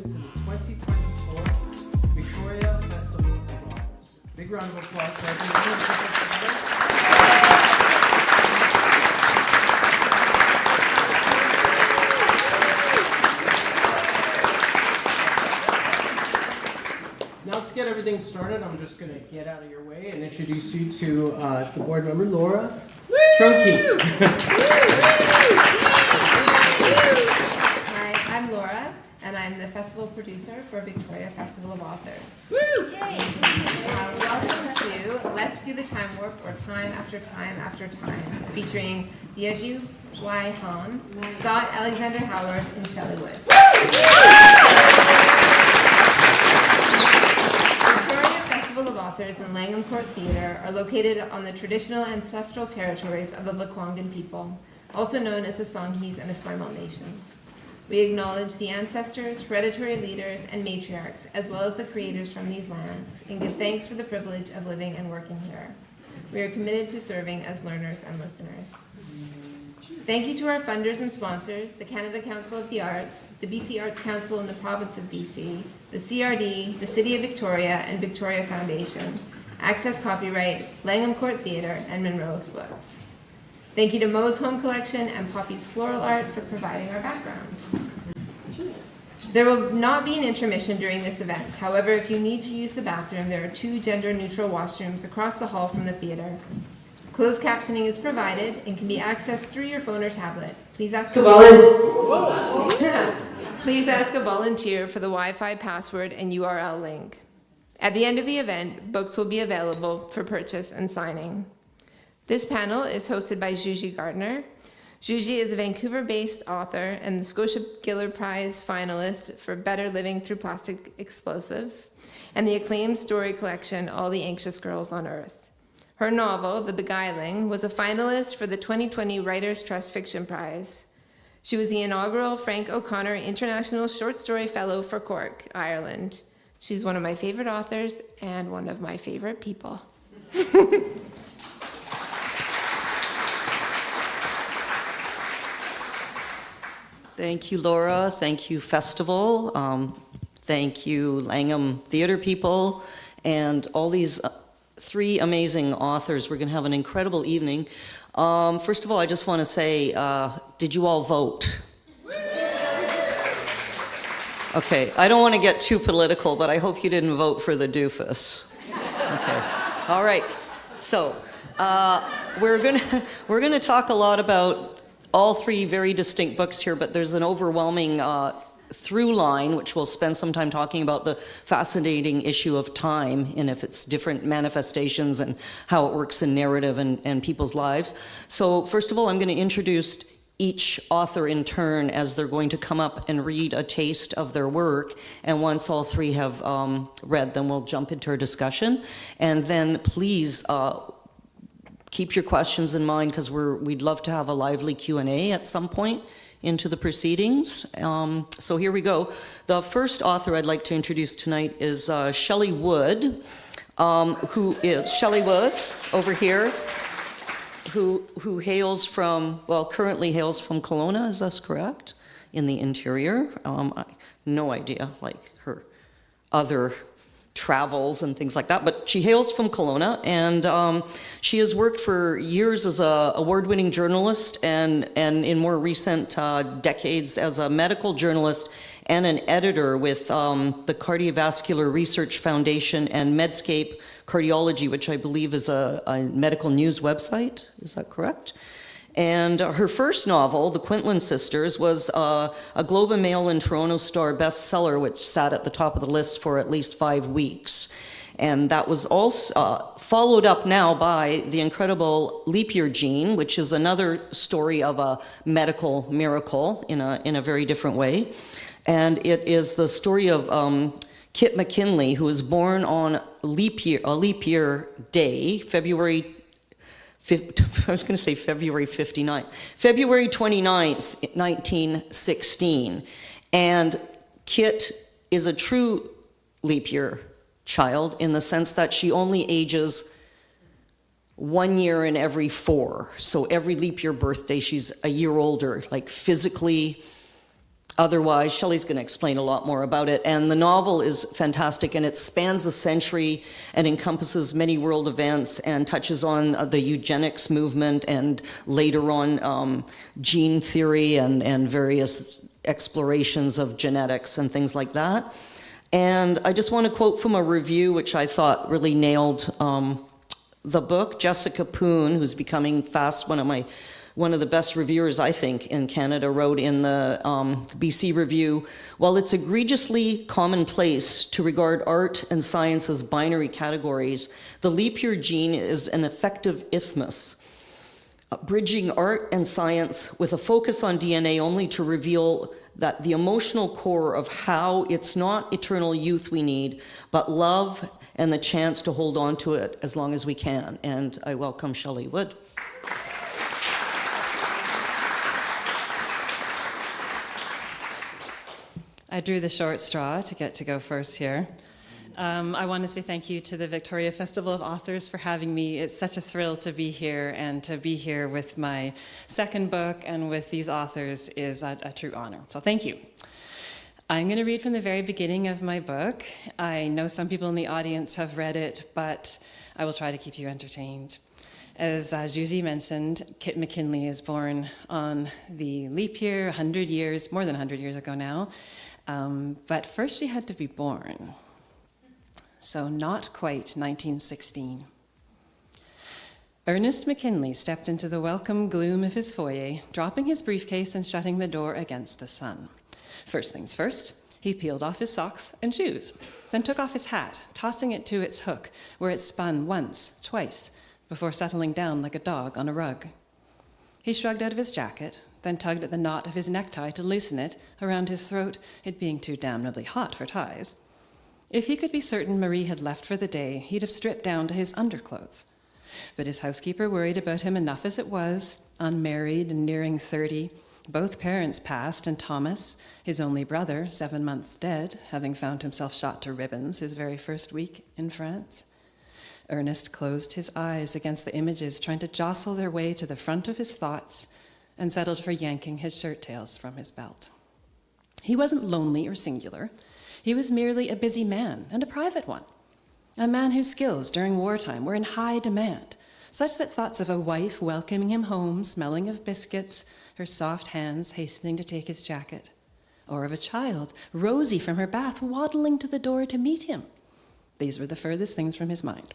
to the 2024 Victoria Festival of Authors. Big round of applause for everyone. Now to get everything started, I'm just going to get out of your way and introduce you to the board member, Laura Trunke. Hi, I'm Laura, and I'm the festival producer for Victoria Festival of Authors. Welcome to Let's Do the Time Warp, or Time After Time After Time, featuring Yeji, Han, Scott Alexander Howard, and Shelley Wood. Of Authors and Langham Court Theatre are located on the traditional ancestral territories of the Lekwungen people, also known as the Songhees and Esquimalt nations. We acknowledge the ancestors, hereditary leaders, and matriarchs, as well as the creators from these lands, and give thanks for the privilege of living and working here. We are committed to serving as learners and listeners. Thank you to our funders and sponsors, the Canada Council of the Arts, the BC Arts Council in the province of BC, the CRD, the City of Victoria, and Victoria Foundation, Access Copyright, Langham Court Theatre, and Monroe's Books. Thank you to Mo's Home Collection and Poppy's Floral Art for providing our background. There will not be an intermission during this event. However, if you need to use the bathroom, there are 2 gender-neutral washrooms across the hall from the theatre. Closed captioning is provided and can be accessed through your phone or tablet. Please ask a volunteer for the Wi-Fi password and URL link. At the end of the event, books will be available for purchase and signing. This panel is hosted by Yeji Gardner. Yeji is a Vancouver-based author and the Scotia Giller Prize finalist for Better Living Through Plastic Explosives and the acclaimed story collection All the Anxious Girls on Earth. Her novel, The Beguiling, was a finalist for the 2020 Writers' Trust Fiction Prize. She was the inaugural Frank O'Connor International Short Story Fellow for Cork, Ireland. She's one of my favorite authors and one of my favorite people. Thank you, Laura. Thank you, Festival. Thank you, Langham Theatre people, and all these 3 amazing authors. We're going to have an incredible evening. First of all, I just want to say, did you all vote? Okay, I don't want to get too political, but I hope you didn't vote for the doofus. Okay, all right. So we're going to talk a lot about all 3 very distinct books here, but there's an overwhelming through line, which we'll spend some time talking about, the fascinating issue of time and if it's different manifestations and how it works in narrative and people's lives. So first of all, I'm going to introduce each author in turn as they're going to come up and read a taste of their work. And once all 3 have read, then we'll jump into our discussion. And then please keep your questions in mind, because we'd love to have a lively Q&A at some point into the proceedings. So here we go. The first author I'd like to introduce tonight is Shelley Wood, who is Shelley Wood over here, who hails from, well, currently hails from Kelowna, is that correct? In the interior. No idea, like her other travels and things like that, but she hails from Kelowna, and she has worked for years as a award-winning journalist and in more recent decades as a medical journalist and an editor with the Cardiovascular Research Foundation and Medscape Cardiology, which I believe is a medical news website. Is that correct? And her first novel, The Quintland Sisters, was a Globe and Mail and Toronto Star bestseller, which sat at the top of the list for at least 5 weeks. And that was also followed up now by the incredible Leap Year Gene, which is another story of a medical miracle in a very different way. And it is the story of Kit McKinley, who was born on a leap year day, February 29th, 1916. And Kit is a true leap year child in the sense that she only ages 1 year in every 4. So every leap year birthday, she's a year older, like physically, otherwise. Shelley's going to explain a lot more about it. And the novel is fantastic, and it spans a century and encompasses many world events and touches on the eugenics movement and later on gene theory and various explorations of genetics and things like that. And I just want to quote from a review which I thought really nailed the book. Jessica Poon, who's becoming fast one of the best reviewers, I think, in Canada, wrote in the BC Review, while it's egregiously commonplace to regard art and science as binary categories, the leap year gene is an effective isthmus, bridging art and science with a focus on DNA only to reveal that the emotional core of how it's not eternal youth we need, but love and the chance to hold on to it as long as we can. And I welcome Shelley Wood. I drew the short straw to get to go first here. I want to say thank you to the Victoria Festival of Authors for having me. It's such a thrill to be here, and to be here with my second book and with these authors is a true honor. So thank you. I'm going to read from the very beginning of my book. I know some people in the audience have read it, but I will try to keep you entertained. As Yeji mentioned, Kit McKinley is born on the leap year, 100 years, more than 100 years ago now. But first she had to be born. So not quite 1916. Ernest McKinley stepped into the welcome gloom of his foyer, dropping his briefcase and shutting the door against the sun. First things first, he peeled off his socks and shoes, then took off his hat, tossing it to its hook, where it spun once, twice, before settling down like a dog on a rug. He shrugged out of his jacket, then tugged at the knot of his necktie to loosen it around his throat, it being too damnably hot for ties. If he could be certain Marie had left for the day, he'd have stripped down to his underclothes. But his housekeeper worried about him enough as it was, unmarried and nearing 30. Both parents passed, and Thomas, his only brother, 7 months dead, having found himself shot to ribbons his very first week in France. Ernest closed his eyes against the images, trying to jostle their way to the front of his thoughts, and settled for yanking his shirt tails from his belt. He wasn't lonely or singular. He was merely a busy man, and a private one. A man whose skills during wartime were in high demand, such that thoughts of a wife welcoming him home, smelling of biscuits, her soft hands hastening to take his jacket, or of a child, rosy from her bath, waddling to the door to meet him. These were the furthest things from his mind.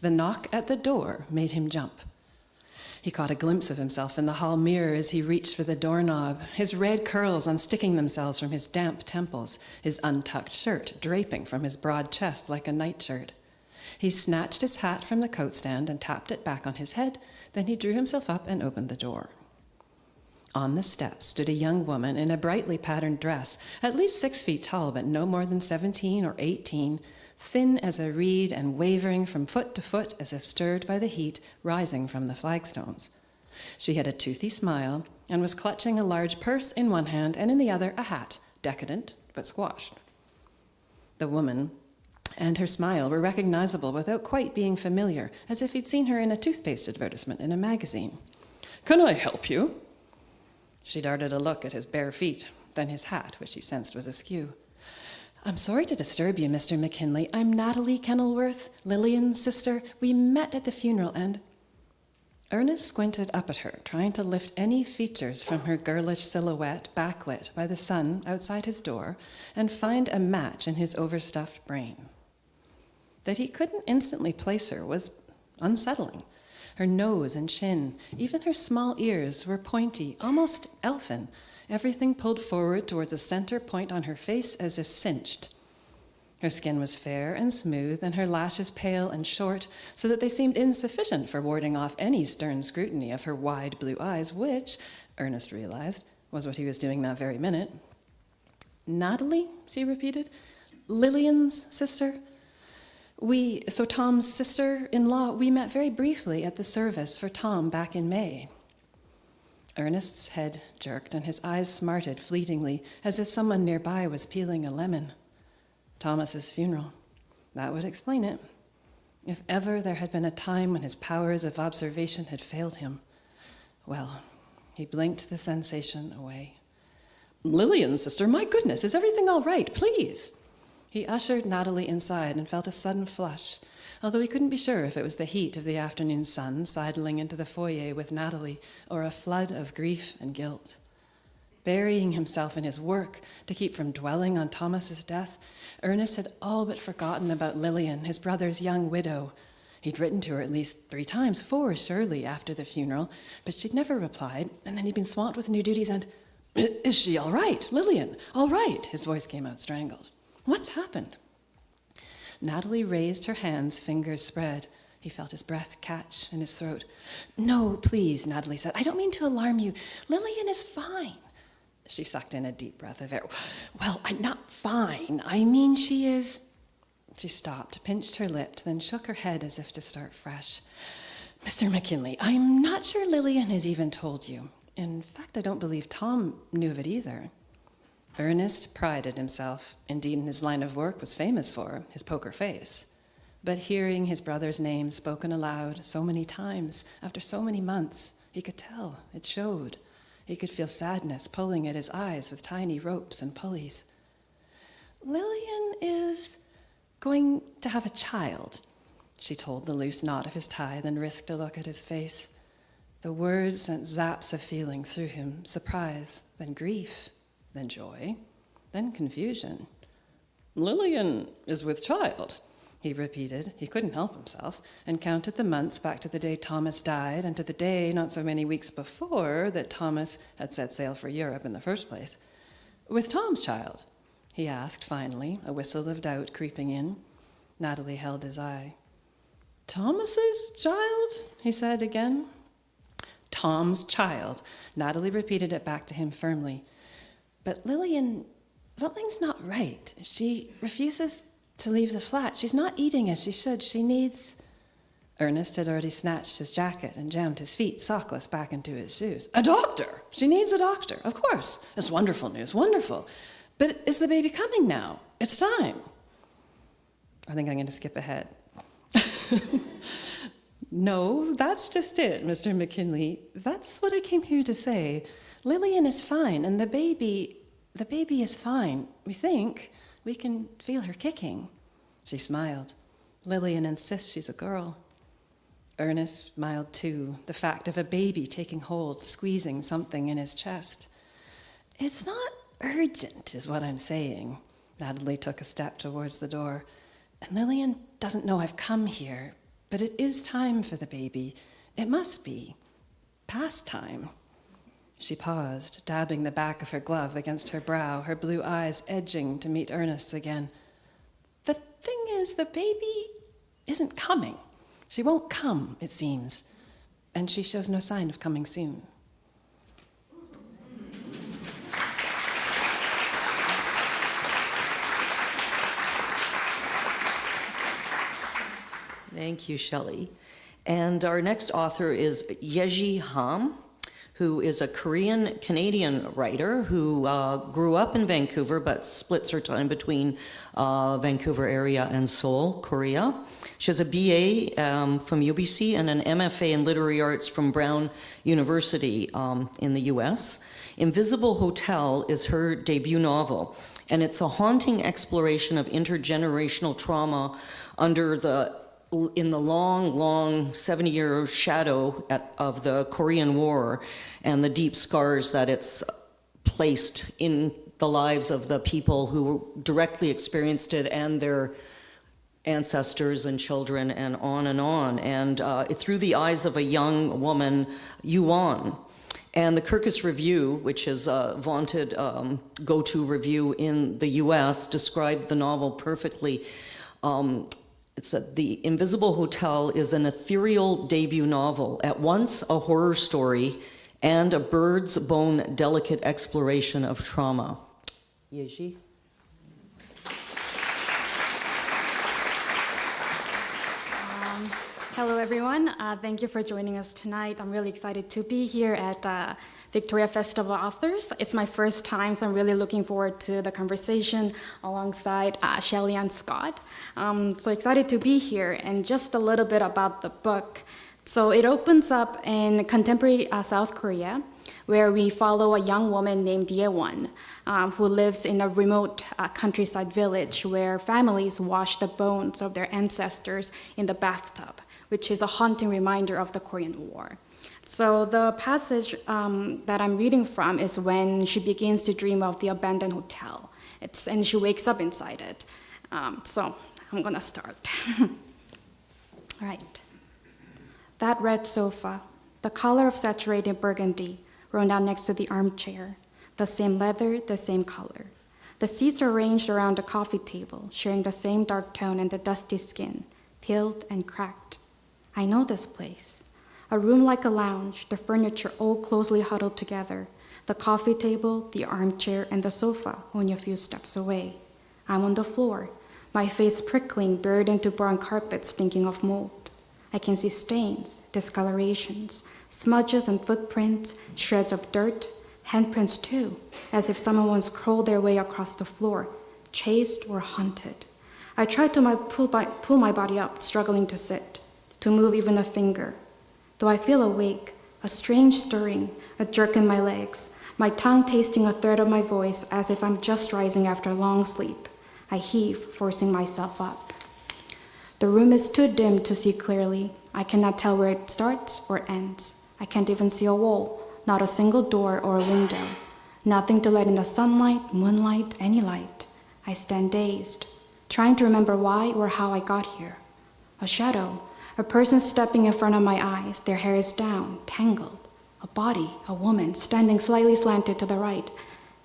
The knock at the door made him jump. He caught a glimpse of himself in the hall mirror as he reached for the doorknob, his red curls unsticking themselves from his damp temples, his untucked shirt draping from his broad chest like a nightshirt. He snatched his hat from the coat stand and tapped it back on his head, then he drew himself up and opened the door. On the steps stood a young woman in a brightly patterned dress, at least 6 feet tall, but no more than 17 or 18, thin as a reed and wavering from foot to foot as if stirred by the heat rising from the flagstones. She had a toothy smile and was clutching a large purse in one hand and in the other a hat, decadent but squashed. The woman and her smile were recognizable without quite being familiar, as if he'd seen her in a toothpaste advertisement in a magazine. "Can I help you?" She darted a look at his bare feet, then his hat, which he sensed was askew. "I'm sorry to disturb you, Mr. McKinley. I'm Natalie Kenilworth, Lillian's sister. We met at the funeral and—" Ernest squinted up at her, trying to lift any features from her girlish silhouette backlit by the sun outside his door and find a match in his overstuffed brain. That he couldn't instantly place her was unsettling. Her nose and chin, even her small ears, were pointy, almost elfin, everything pulled forward towards a center point on her face as if cinched. Her skin was fair and smooth, and her lashes pale and short, so that they seemed insufficient for warding off any stern scrutiny of her wide blue eyes, which, Ernest realized, was what he was doing that very minute. "Natalie?" she repeated. "Lillian's sister? So Tom's sister-in-law, we met very briefly at the service for Tom back in May." Ernest's head jerked and his eyes smarted fleetingly, as if someone nearby was peeling a lemon. Thomas's funeral. That would explain it. If ever there had been a time when his powers of observation had failed him, well, he blinked the sensation away. Lillian, sister, my goodness, is everything all right? Please. He ushered Natalie inside and felt a sudden flush, although he couldn't be sure if it was the heat of the afternoon sun sidling into the foyer with Natalie or a flood of grief and guilt. Burying himself in his work to keep from dwelling on Thomas's death, Ernest had all but forgotten about Lillian, his brother's young widow. He'd written to her at least 3 times, 4 surely, after the funeral, but she'd never replied, and then he'd been swamped with new duties and, "Is she all right? Lillian, all right?" His voice came out strangled. "What's happened?" Natalie raised her hands, fingers spread. He felt his breath catch in his throat. "No, please," Natalie said. "I don't mean to alarm you. Lillian is fine." She sucked in a deep breath of air. "Well, I'm not fine. I mean, she is..." She stopped, pinched her lip, then shook her head as if to start fresh. "Mr. McKinley, I'm not sure Lillian has even told you. In fact, I don't believe Tom knew of it either." Ernest prided himself, indeed in his line of work was famous for, his poker face. But hearing his brother's name spoken aloud so many times, after so many months, he could tell, it showed. He could feel sadness pulling at his eyes with tiny ropes and pulleys. "Lillian is going to have a child," she told the loose knot of his tie, then risked a look at his face. The words sent zaps of feeling through him, surprise, then grief, then joy, then confusion. "Lillian is with child," he repeated. He couldn't help himself, and counted the months back to the day Thomas died and to the day, not so many weeks before, that Thomas had set sail for Europe in the first place. "With Tom's child?" he asked finally, a whistle of doubt creeping in. Natalie held his eye. "Thomas's child?" he said again. "Tom's child." Natalie repeated it back to him firmly. "But Lillian, something's not right. She refuses to leave the flat. She's not eating as she should. She needs..." Ernest had already snatched his jacket and jammed his feet, sockless, back into his shoes. "A doctor! She needs a doctor, of course. It's wonderful news, wonderful. But is the baby coming now? It's time." I think I'm going to skip ahead. "No, that's just it, Mr. McKinley. That's what I came here to say. Lillian is fine, and the baby is fine. We think. We can feel her kicking." She smiled. "Lillian insists she's a girl." Ernest smiled too, the fact of a baby taking hold, squeezing something in his chest. "It's not urgent, is what I'm saying." Natalie took a step towards the door. "And Lillian doesn't know I've come here, but it is time for the baby. It must be. Past time." She paused, dabbing the back of her glove against her brow, her blue eyes edging to meet Ernest's again. "The thing is, the baby isn't coming. She won't come, it seems. And she shows no sign of coming soon." Thank you, Shelley. And our next author is Yeji, who is a Korean-Canadian writer who grew up in Vancouver but splits her time between Vancouver area and Seoul, Korea. She has a BA from UBC and an MFA in Literary Arts from Brown University in the US. Invisible Hotel is her debut novel, and it's a haunting exploration of intergenerational trauma in the long 70-year shadow of the Korean War and the deep scars that it's placed in the lives of the people who directly experienced it and their ancestors and children and on and on. And through the eyes of a young woman, Yewon. And the Kirkus Review, which is a vaunted go-to review in the US, described the novel perfectly. It's that The Invisible Hotel is an ethereal debut novel, at once a horror story and a bird's bone delicate exploration of trauma. Yeji? Hello, everyone. Thank you for joining us tonight. I'm really excited to be here at Victoria Festival of Authors. It's my first time, so I'm really looking forward to the conversation alongside Shelley and Scott. So excited to be here, and just a little bit about the book. So it opens up in contemporary South Korea. where we follow a young woman named Yewon, who lives in a remote countryside village where families wash the bones of their ancestors in the bathtub, which is a haunting reminder of the Korean War. So the passage that I'm reading from is when she begins to dream of the abandoned hotel. And she wakes up inside it. So I'm gonna start. All right. That red sofa, the color of saturated burgundy, rolled out next to the armchair. The same leather, the same color. The seats are arranged around the coffee table, sharing the same dark tone and the dusty skin, peeled and cracked. I know this place. A room like a lounge, the furniture all closely huddled together. The coffee table, the armchair, and the sofa only a few steps away. I'm on the floor, my face prickling, buried into brown carpet stinking of mold. I can see stains, discolorations, smudges and footprints, shreds of dirt, handprints too, as if someone once crawled their way across the floor, chased or hunted. I tried to pull my body up, struggling to sit, to move even a finger. Though I feel awake, a strange stirring, a jerk in my legs, my tongue tasting a thread of my voice as if I'm just rising after a long sleep. I heave, forcing myself up. The room is too dim to see clearly. I cannot tell where it starts or ends. I can't even see a wall, not a single door or a window. Nothing to let in the sunlight, moonlight, any light. I stand dazed, trying to remember why or how I got here. A shadow, a person stepping in front of my eyes, their hair is down, tangled. A body, a woman, standing slightly slanted to the right.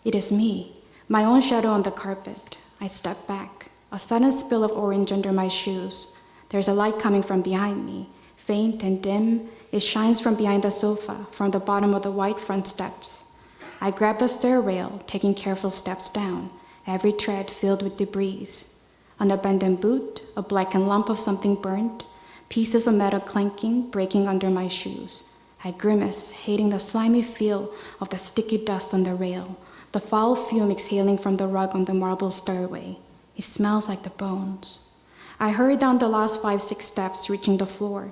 It is me, my own shadow on the carpet. I step back, a sudden spill of orange under my shoes. There's a light coming from behind me, faint and dim. It shines from behind the sofa, from the bottom of the white front steps. I grab the stair rail, taking careful steps down, every tread filled with debris. An abandoned boot, a blackened lump of something burnt, pieces of metal clanking, breaking under my shoes. I grimace, hating the slimy feel of the sticky dust on the rail, the foul fume exhaling from the rug on the marble stairway. It smells like the bones. I hurry down the last 5-6 steps, reaching the floor.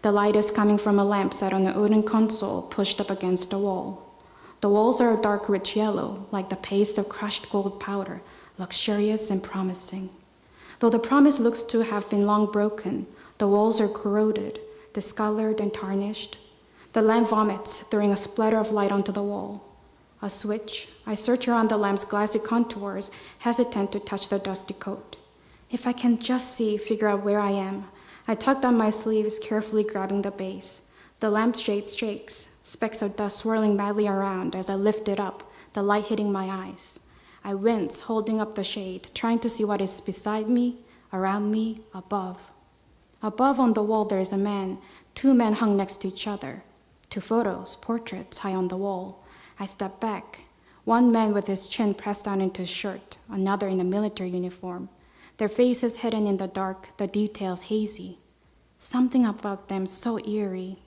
The light is coming from a lamp set on a wooden console pushed up against the wall. The walls are a dark rich yellow, like the paste of crushed gold powder, luxurious and promising. Though the promise looks to have been long broken, the walls are corroded, discolored and tarnished. The lamp vomits, throwing a splatter of light onto the wall. A switch. I search around the lamp's glassy contours, hesitant to touch the dusty coat. If I can just figure out where I am. I tug down my sleeves, carefully grabbing the base. The lamp shade shakes, specks of dust swirling madly around as I lift it up, the light hitting my eyes. I wince, holding up the shade, trying to see what is beside me, around me, above. Above on the wall there is a man, 2 men hung next to each other. 2 photos, portraits, high on the wall. I step back. One man with his chin pressed down into his shirt, another in a military uniform. Their faces hidden in the dark, the details hazy. Something about them so eerie.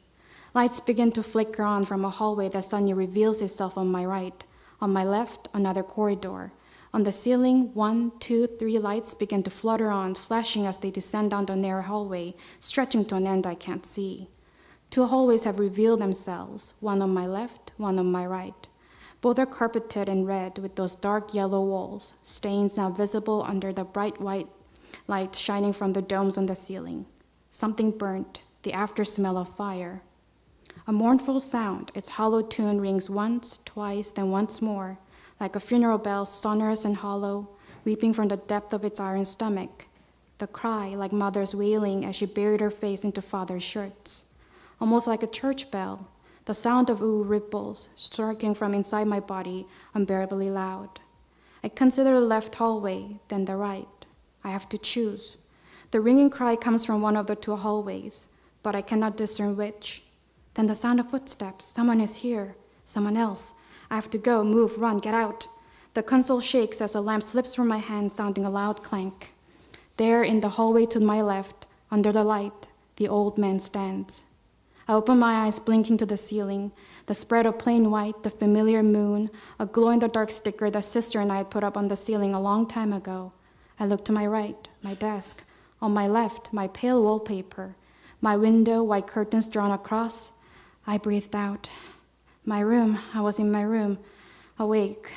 Lights begin to flicker on from a hallway that suddenly reveals itself on my right. On my left, another corridor. On the ceiling, 1, 2, 3 lights begin to flutter on, flashing as they descend down the narrow hallway, stretching to an end I can't see. 2 hallways have revealed themselves, one on my left, one on my right. Both are carpeted in red with those dark yellow walls, stains now visible under the bright white light shining from the domes on the ceiling. Something burnt, the after smell of fire. A mournful sound, its hollow tune rings once, twice, then once more, like a funeral bell, sonorous and hollow, weeping from the depth of its iron stomach. The cry, like mother's wailing as she buried her face into father's shirts. Almost like a church bell, the sound of ooh ripples, striking from inside my body, unbearably loud. I consider the left hallway, then the right. I have to choose. The ringing cry comes from one of the 2 hallways, but I cannot discern which. Then the sound of footsteps. Someone is here. Someone else. I have to go, move, run, get out. The console shakes as a lamp slips from my hand, sounding a loud clank. There, in the hallway to my left, under the light, the old man stands. I open my eyes, blinking to the ceiling, the spread of plain white, the familiar moon, a glow-in-the-dark sticker that sister and I had put up on the ceiling a long time ago. I look to my right, my desk. On my left, my pale wallpaper. My window, white curtains drawn across. I breathed out. My room. I was in my room, awake.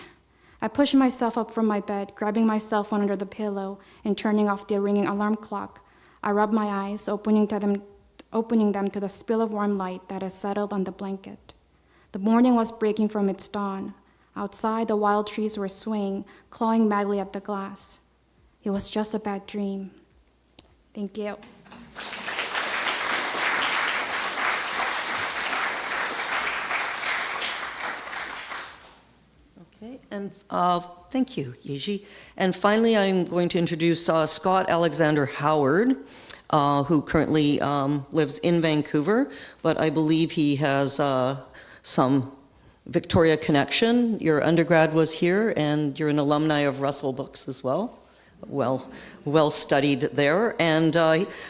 I pushed myself up from my bed, grabbing my cell phone under the pillow and turning off the ringing alarm clock. I rubbed my eyes, opening them to the spill of warm light that had settled on the blanket. The morning was breaking from its dawn. Outside, the wild trees were swaying, clawing madly at the glass. It was just a bad dream. Thank you. Okay, and thank you, Yeji. And finally, I'm going to introduce Scott Alexander Howard, who currently lives in Vancouver, but I believe he has some Victoria connection. Your undergrad was here, and you're an alumni of Russell Books as well. Well studied there. And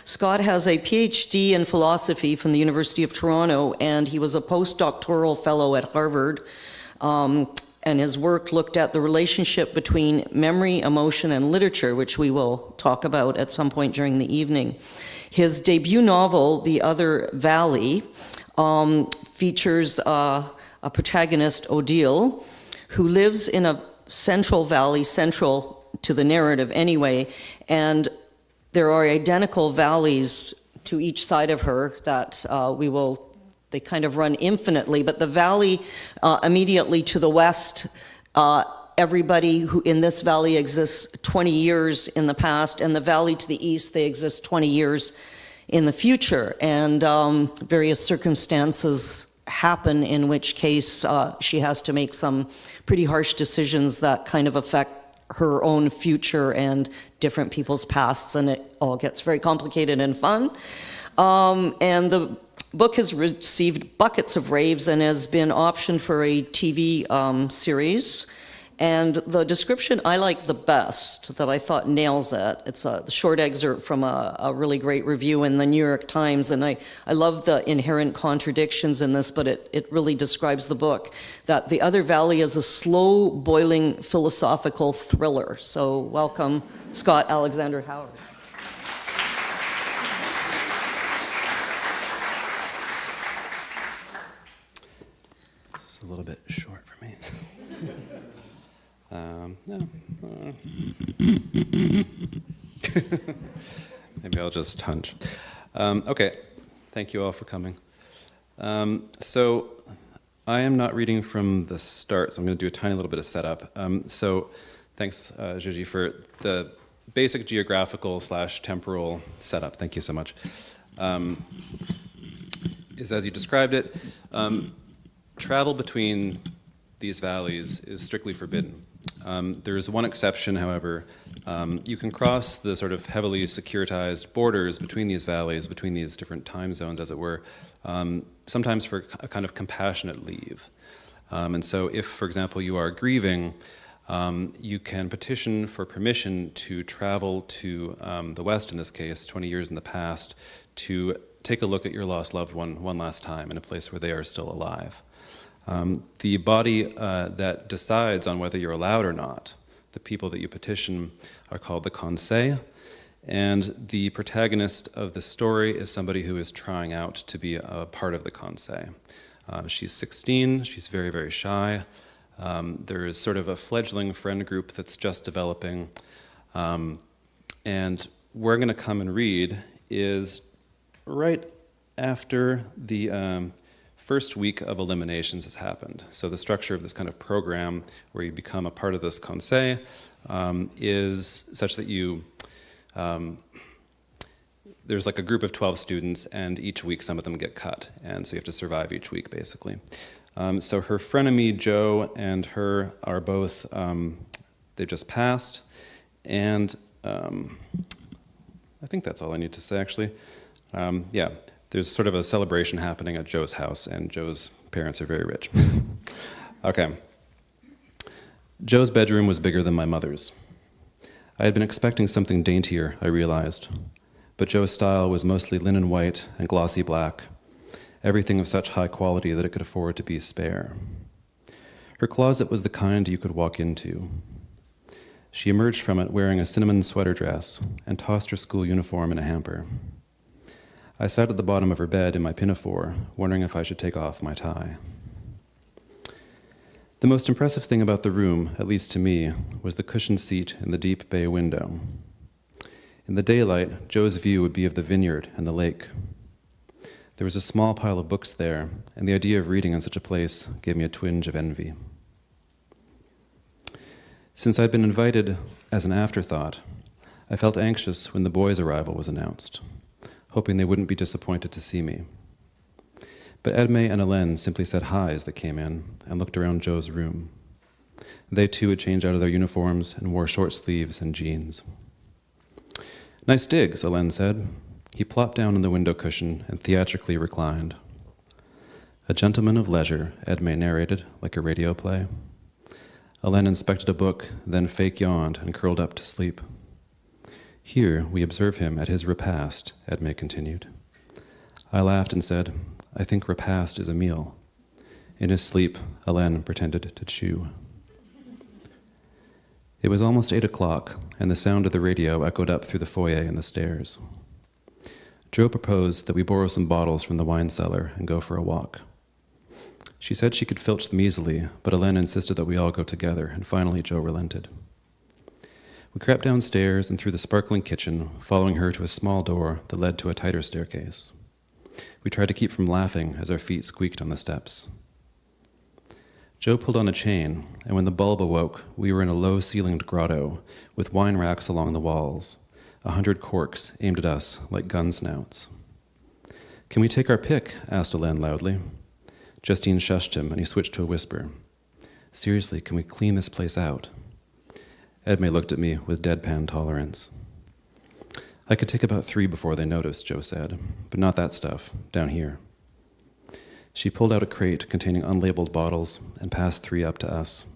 Scott has a PhD in philosophy from the University of Toronto, and he was a postdoctoral fellow at Harvard. And his work looked at the relationship between memory, emotion, and literature, which we will talk about at some point during the evening. His debut novel, The Other Valley, features a protagonist, Odile, who lives in a central valley, central to the narrative anyway, and there are identical valleys to each side of her that they kind of run infinitely, but the valley immediately to the west, everybody who in this valley exists 20 years in the past, and the valley to the east, they exist 20 years in the future, and various circumstances happen, in which case she has to make some pretty harsh decisions that kind of affect her own future and different people's pasts, and it all gets very complicated and fun. And the book has received buckets of raves and has been optioned for a TV series. And the description I like the best, that I thought nails it, it's a short excerpt from a really great review in the New York Times, and I love the inherent contradictions in this, but it really describes the book, that The Other Valley is a slow-boiling philosophical thriller. So welcome, Scott Alexander Howard. This is a little bit short for me. Maybe I'll just hunch. Okay, thank you all for coming. So I am not reading from the start, so I'm going to do a tiny little bit of setup. So thanks, Yeji, for the basic geographical / temporal setup. Thank you so much. Is as you described it, travel between these valleys is strictly forbidden. There is one exception, however. You can cross the sort of heavily securitized borders between these valleys, between these different time zones, as it were, sometimes for a kind of compassionate leave. And so if, for example, you are grieving, you can petition for permission to travel to the West, in this case, 20 years in the past, to take a look at your lost loved one last time in a place where they are still alive. The body that decides on whether you're allowed or not, the people that you petition, are called the conseil, and the protagonist of the story is somebody who is trying out to be a part of the conseil. She's 16, she's very, very shy. There is sort of a fledgling friend group that's just developing, and where I'm going to come and read is right after the first week of eliminations has happened. So the structure of this kind of program where you become a part of this conseil is such that you, there's like a group of 12 students, and each week some of them get cut, and so you have to survive each week, basically. So her frenemy, Joe, and her are both, they just passed, and I think that's all I need to say, actually. Yeah. There's sort of a celebration happening at Joe's house, and Joe's parents are very rich. Okay. Joe's bedroom was bigger than my mother's. I had been expecting something daintier, I realized, but Joe's style was mostly linen white and glossy black, everything of such high quality that it could afford to be spare. Her closet was the kind you could walk into. She emerged from it wearing a cinnamon sweater dress and tossed her school uniform in a hamper. I sat at the bottom of her bed in my pinafore, wondering if I should take off my tie. The most impressive thing about the room, at least to me, was the cushioned seat in the deep bay window. In the daylight, Joe's view would be of the vineyard and the lake. There was a small pile of books there, and the idea of reading in such a place gave me a twinge of envy. Since I'd been invited as an afterthought, I felt anxious when the boys' arrival was announced, hoping they wouldn't be disappointed to see me. But Edme and Hélène simply said hi as they came in and looked around Joe's room. They too had changed out of their uniforms and wore short sleeves and jeans. "Nice digs," Hélène said. He plopped down on the window cushion and theatrically reclined. "A gentleman of leisure," Edme narrated like a radio play. Hélène inspected a book, then fake yawned and curled up to sleep. "Here we observe him at his repast," Edme continued. I laughed and said, "I think repast is a meal." In his sleep, Hélène pretended to chew. It was almost 8 o'clock, and the sound of the radio echoed up through the foyer and the stairs. Joe proposed that we borrow some bottles from the wine cellar and go for a walk. She said she could filch them easily, but Hélène insisted that we all go together, and finally Joe relented. We crept downstairs and through the sparkling kitchen, following her to a small door that led to a tighter staircase. We tried to keep from laughing as our feet squeaked on the steps. Joe pulled on a chain, and when the bulb awoke, we were in a low-ceilinged grotto with wine racks along the walls, 100 corks aimed at us like gun snouts. "Can we take our pick?" asked Hélène loudly. Justine shushed him, and he switched to a whisper. "Seriously, can we clean this place out?" Edme looked at me with deadpan tolerance. "I could take about 3 before they noticed," Joe said, "but not that stuff, down here." She pulled out a crate containing unlabeled bottles and passed 3 up to us.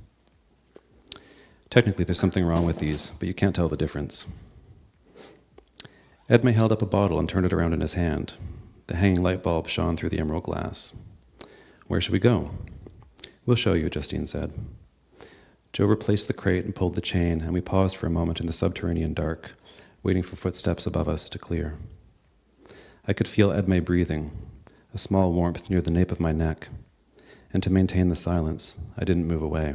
"Technically, there's something wrong with these, but you can't tell the difference." Edme held up a bottle and turned it around in his hand. The hanging light bulb shone through the emerald glass. "Where should we go?" "We'll show you," Justine said. Joe replaced the crate and pulled the chain, and we paused for a moment in the subterranean dark, waiting for footsteps above us to clear. I could feel Edme breathing, a small warmth near the nape of my neck, and to maintain the silence, I didn't move away.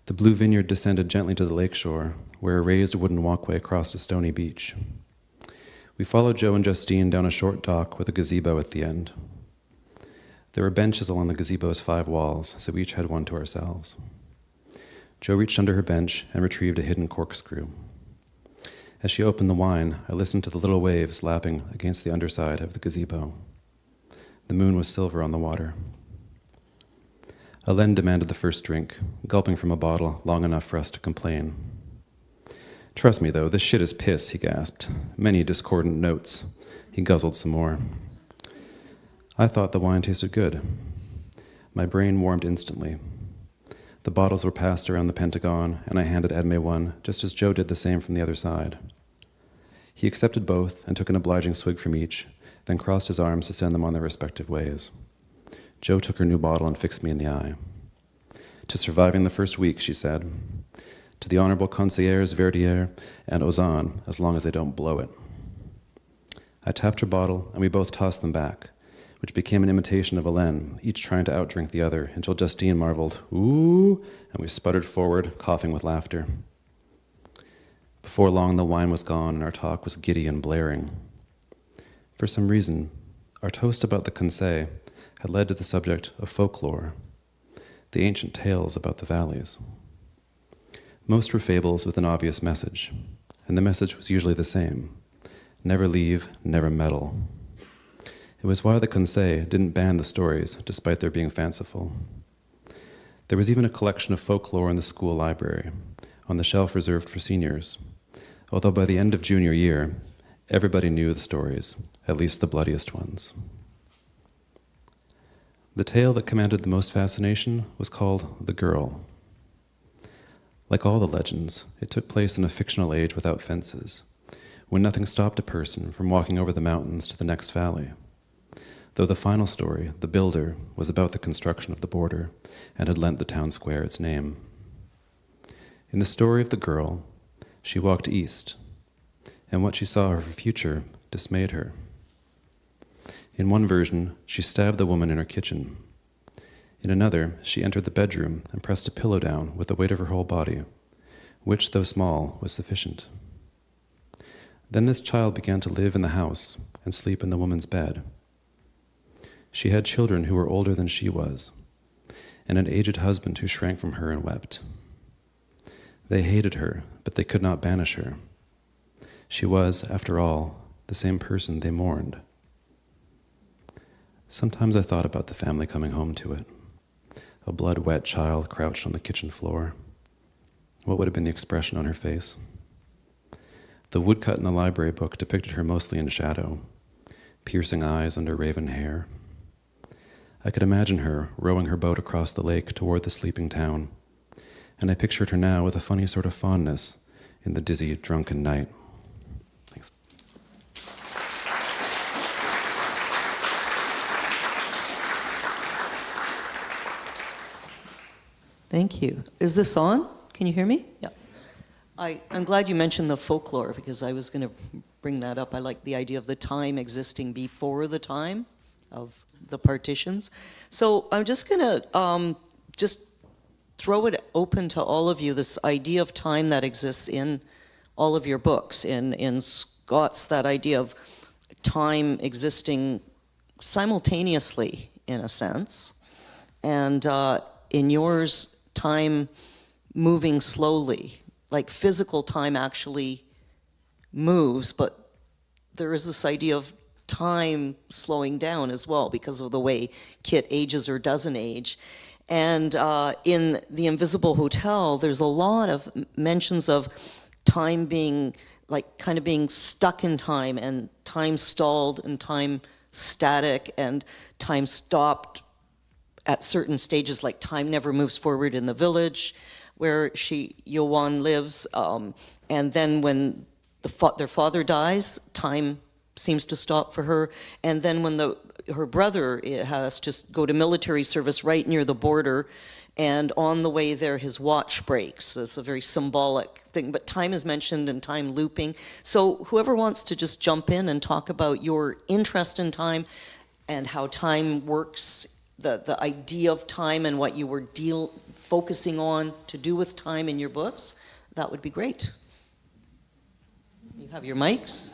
The blue vineyard descended gently to the lakeshore, where a raised wooden walkway crossed a stony beach. We followed Joe and Justine down a short dock with a gazebo at the end. There were benches along the gazebo's 5 walls, so we each had one to ourselves. Joe reached under her bench and retrieved a hidden corkscrew. As she opened the wine, I listened to the little waves lapping against the underside of the gazebo. The moon was silver on the water. Hélène demanded the first drink, gulping from a bottle long enough for us to complain. "Trust me, though, this shit is piss," he gasped. Many discordant notes. He guzzled some more. I thought the wine tasted good. My brain warmed instantly. The bottles were passed around the Pentagon, and I handed Edme one, just as Joe did the same from the other side. He accepted both and took an obliging swig from each, then crossed his arms to send them on their respective ways. Joe took her new bottle and fixed me in the eye. "To surviving the first week," she said. "To the honorable concierges Verdier and Ozan, as long as they don't blow it." I tapped her bottle, and we both tossed them back, which became an imitation of Hélène, each trying to outdrink the other, until Justine marveled, "Ooh," and we sputtered forward, coughing with laughter. Before long, the wine was gone, and our talk was giddy and blaring. For some reason, our toast about the Conseil had led to the subject of folklore, the ancient tales about the valleys. Most were fables with an obvious message, and the message was usually the same: never leave, never meddle. It was why the Conseil didn't ban the stories, despite their being fanciful. There was even a collection of folklore in the school library, on the shelf reserved for seniors, although by the end of junior year, everybody knew the stories, at least the bloodiest ones. The tale that commanded the most fascination was called The Girl. Like all the legends, it took place in a fictional age without fences, when nothing stopped a person from walking over the mountains to the next valley. Though the final story, The Builder, was about the construction of the border and had lent the town square its name. In the story of the girl, she walked east, and what she saw of her future dismayed her. In one version, she stabbed the woman in her kitchen. In another, she entered the bedroom and pressed a pillow down with the weight of her whole body, which, though small, was sufficient. Then this child began to live in the house and sleep in the woman's bed. She had children who were older than she was, and an aged husband who shrank from her and wept. They hated her, but they could not banish her. She was, after all, the same person they mourned. Sometimes I thought about the family coming home to it. A blood-wet child crouched on the kitchen floor. What would have been the expression on her face? The woodcut in the library book depicted her mostly in shadow, piercing eyes under raven hair. I could imagine her rowing her boat across the lake toward the sleeping town, and I pictured her now with a funny sort of fondness in the dizzy, drunken night. Thanks. Thank you. Is this on? Can you hear me? Yeah. I'm glad you mentioned the folklore, because I was going to bring that up. I like the idea of the time existing before the time of the partitions. So I'm just going to just throw it open to all of you, this idea of time that exists in all of your books. In Scott's, that idea of time existing simultaneously, in a sense. And in yours, time moving slowly. Like physical time actually moves, but there is this idea of time slowing down as well because of the way Kit ages or doesn't age. And in The Invisible Hotel, there's a lot of mentions of time being, like, kind of being stuck in time, and time stalled and time static and time stopped at certain stages, like time never moves forward in the village where Yewon lives, and then when their father dies, time seems to stop for her, and then when her brother has to go to military service right near the border, and on the way there his watch breaks. That's a very symbolic thing, but time is mentioned and time looping. So whoever wants to just jump in and talk about your interest in time and how time works, the idea of time and what you were focusing on to do with time in your books, that would be great. You have your mics.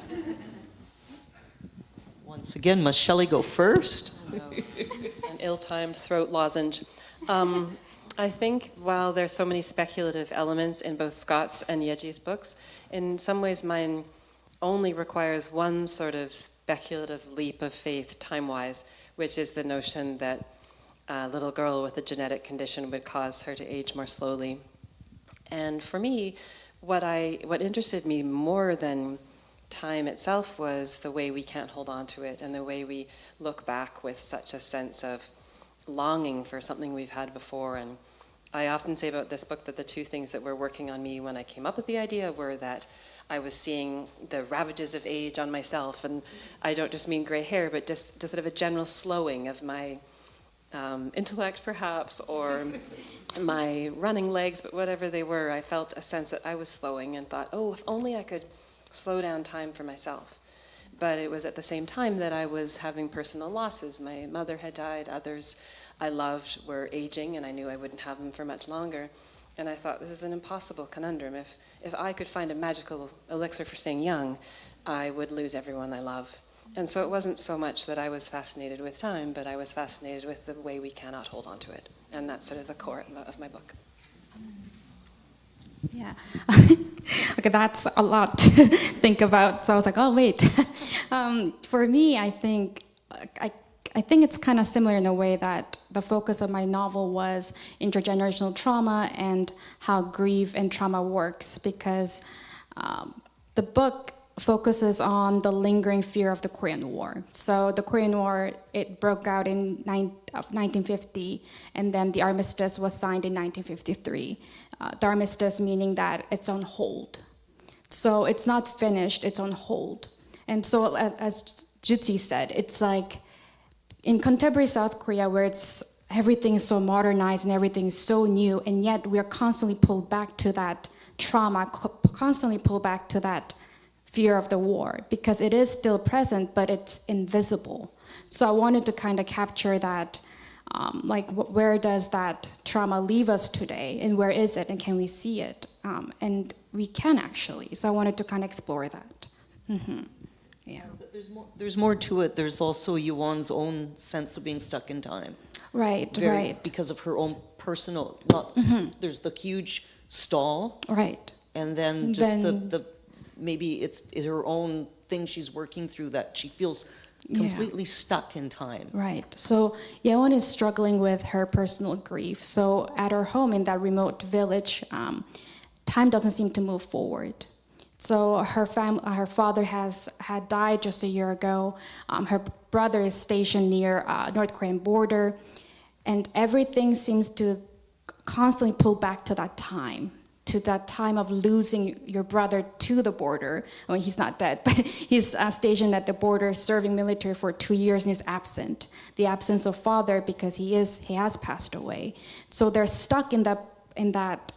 Once again, must Shelley go first? An ill-timed throat lozenge. I think while there's so many speculative elements in both Scott's and Yeji's books, in some ways mine only requires one sort of speculative leap of faith time-wise, which is the notion that a little girl with a genetic condition would cause her to age more slowly. And for me, what interested me more than time itself was the way we can't hold on to it, and the way we look back with such a sense of longing for something we've had before. And I often say about this book that the two things that were working on me when I came up with the idea were that I was seeing the ravages of age on myself, and I don't just mean gray hair, but just sort of a general slowing of my intellect, perhaps, or my running legs, but whatever they were, I felt a sense that I was slowing and thought, oh, if only I could slow down time for myself. But it was at the same time that I was having personal losses. My mother had died, others I loved were aging, and I knew I wouldn't have them for much longer. And I thought, this is an impossible conundrum. If I could find a magical elixir for staying young, I would lose everyone I love. And so it wasn't so much that I was fascinated with time, but I was fascinated with the way we cannot hold on to it. And that's sort of the core of my book. Yeah. Okay, that's a lot to think about. So I was like, oh, wait. For me, I think it's kind of similar in a way that the focus of my novel was intergenerational trauma and how grief and trauma works, because the book focuses on the lingering fear of the Korean War. So the Korean War, it broke out in 1950, and then the armistice was signed in 1953. The armistice meaning that it's on hold. So it's not finished, it's on hold. And so as Jutsi said, it's like in contemporary South Korea, where everything is so modernized and everything is so new, and yet we're constantly pulled back to that trauma, constantly pulled back to that fear of the war, because it is still present, but it's invisible. So I wanted to kind of capture that like where does that trauma leave us today, and where is it, and can we see it? And we can actually. So I wanted to kind of explore that. Yeah. But there's more to it. There's also Yewon's own sense of being stuck in time. Right, right. Because of her own personal, there's the huge stall. Right. And then just the maybe it's her own thing she's working through that she feels completely stuck in time. Right. So Yewon is struggling with her personal grief. So at her home in that remote village, time doesn't seem to move forward. So her father had died just a year ago. Her brother is stationed near North Korean border, and everything seems to constantly pull back to that time of losing your brother to the border. I mean, he's not dead, but he's stationed at the border, serving military for 2 years, and is absent. The absence of father because he has passed away. So they're stuck in that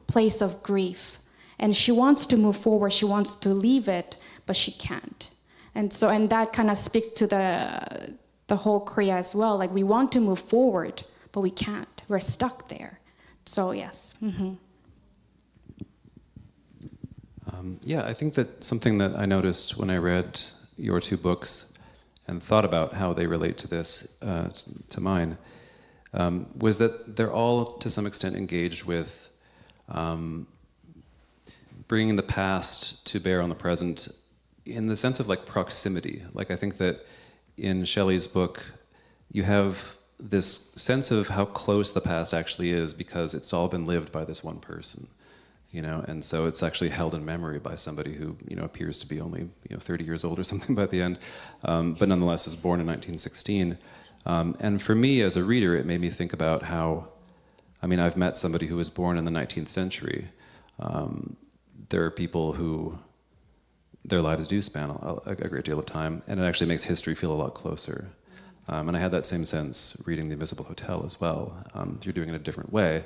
place of grief. And she wants to move forward, she wants to leave it, but she can't. And that kind of speaks to the whole Korea as well. Like, we want to move forward, but we can't. We're stuck there. So yes. Yeah, I think that something that I noticed when I read your two books and thought about how they relate to this, to mine, was that they're all to some extent engaged with bringing the past to bear on the present in the sense of like proximity. Like, I think that in Shelley's book, you have this sense of how close the past actually is because it's all been lived by this one person, and so it's actually held in memory by somebody who, appears to be only, 30 years old or something by the end, but nonetheless is born in 1916. And for me as a reader, it made me think about how, I've met somebody who was born in the 19th century. There are people who their lives do span a great deal of time, and it actually makes history feel a lot closer. And I had that same sense reading The Invisible Hotel as well. You're doing it a different way,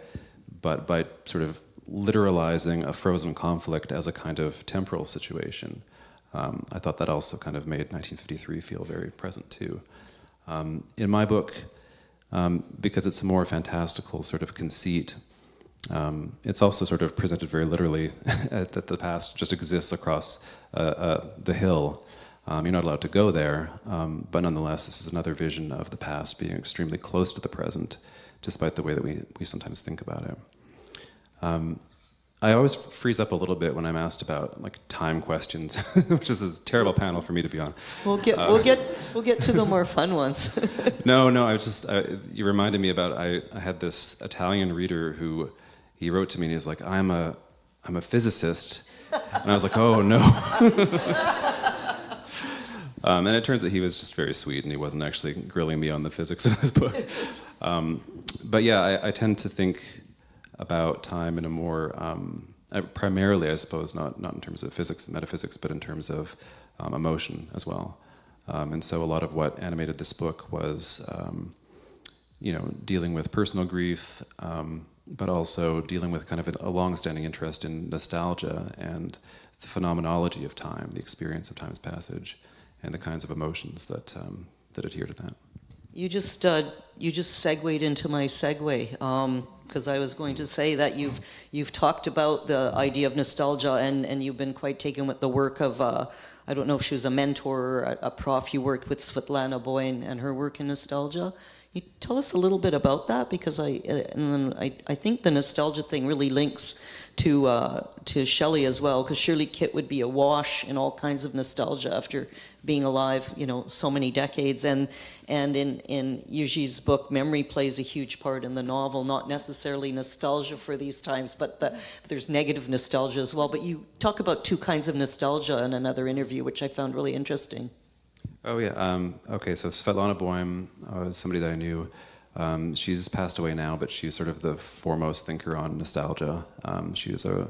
but by sort of literalizing a frozen conflict as a kind of temporal situation. I thought that also kind of made 1953 feel very present too. In my book, because it's a more fantastical sort of conceit, it's also sort of presented very literally that the past just exists across the hill. You're not allowed to go there, but nonetheless, this is another vision of the past being extremely close to the present, despite the way that we sometimes think about it. I always freeze up a little bit when I'm asked about like time questions, which is a terrible panel for me to be on. We'll get to the more fun ones. No, I was just you reminded me about I had this Italian reader who he wrote to me and he was like, I'm a physicist, and I was like, oh no. And it turns out he was just very sweet and he wasn't actually grilling me on the physics of this book. But yeah, I tend to think about time in a more, primarily I suppose, not in terms of physics and metaphysics, but in terms of emotion as well. And so a lot of what animated this book was, dealing with personal grief, but also dealing with kind of a long-standing interest in nostalgia and the phenomenology of time, the experience of time's passage, and the kinds of emotions that adhere to that. You just segued into my segue, because I was going to say that you've talked about the idea of nostalgia, and you've been quite taken with the work of I don't know if she was a mentor or a prof. You worked with Svetlana Boyn and her work in nostalgia. You tell us a little bit about that, because I think the nostalgia thing really links to Shelley as well, because surely Kit would be awash in all kinds of nostalgia after being alive, so many decades. And in Yeji's book, memory plays a huge part in the novel, not necessarily nostalgia for these times, but there's negative nostalgia as well. But you talk about two kinds of nostalgia in another interview, which I found really interesting. Oh yeah. Okay. So Svetlana Boym is somebody that I knew. She's passed away now, but she's sort of the foremost thinker on nostalgia. She was a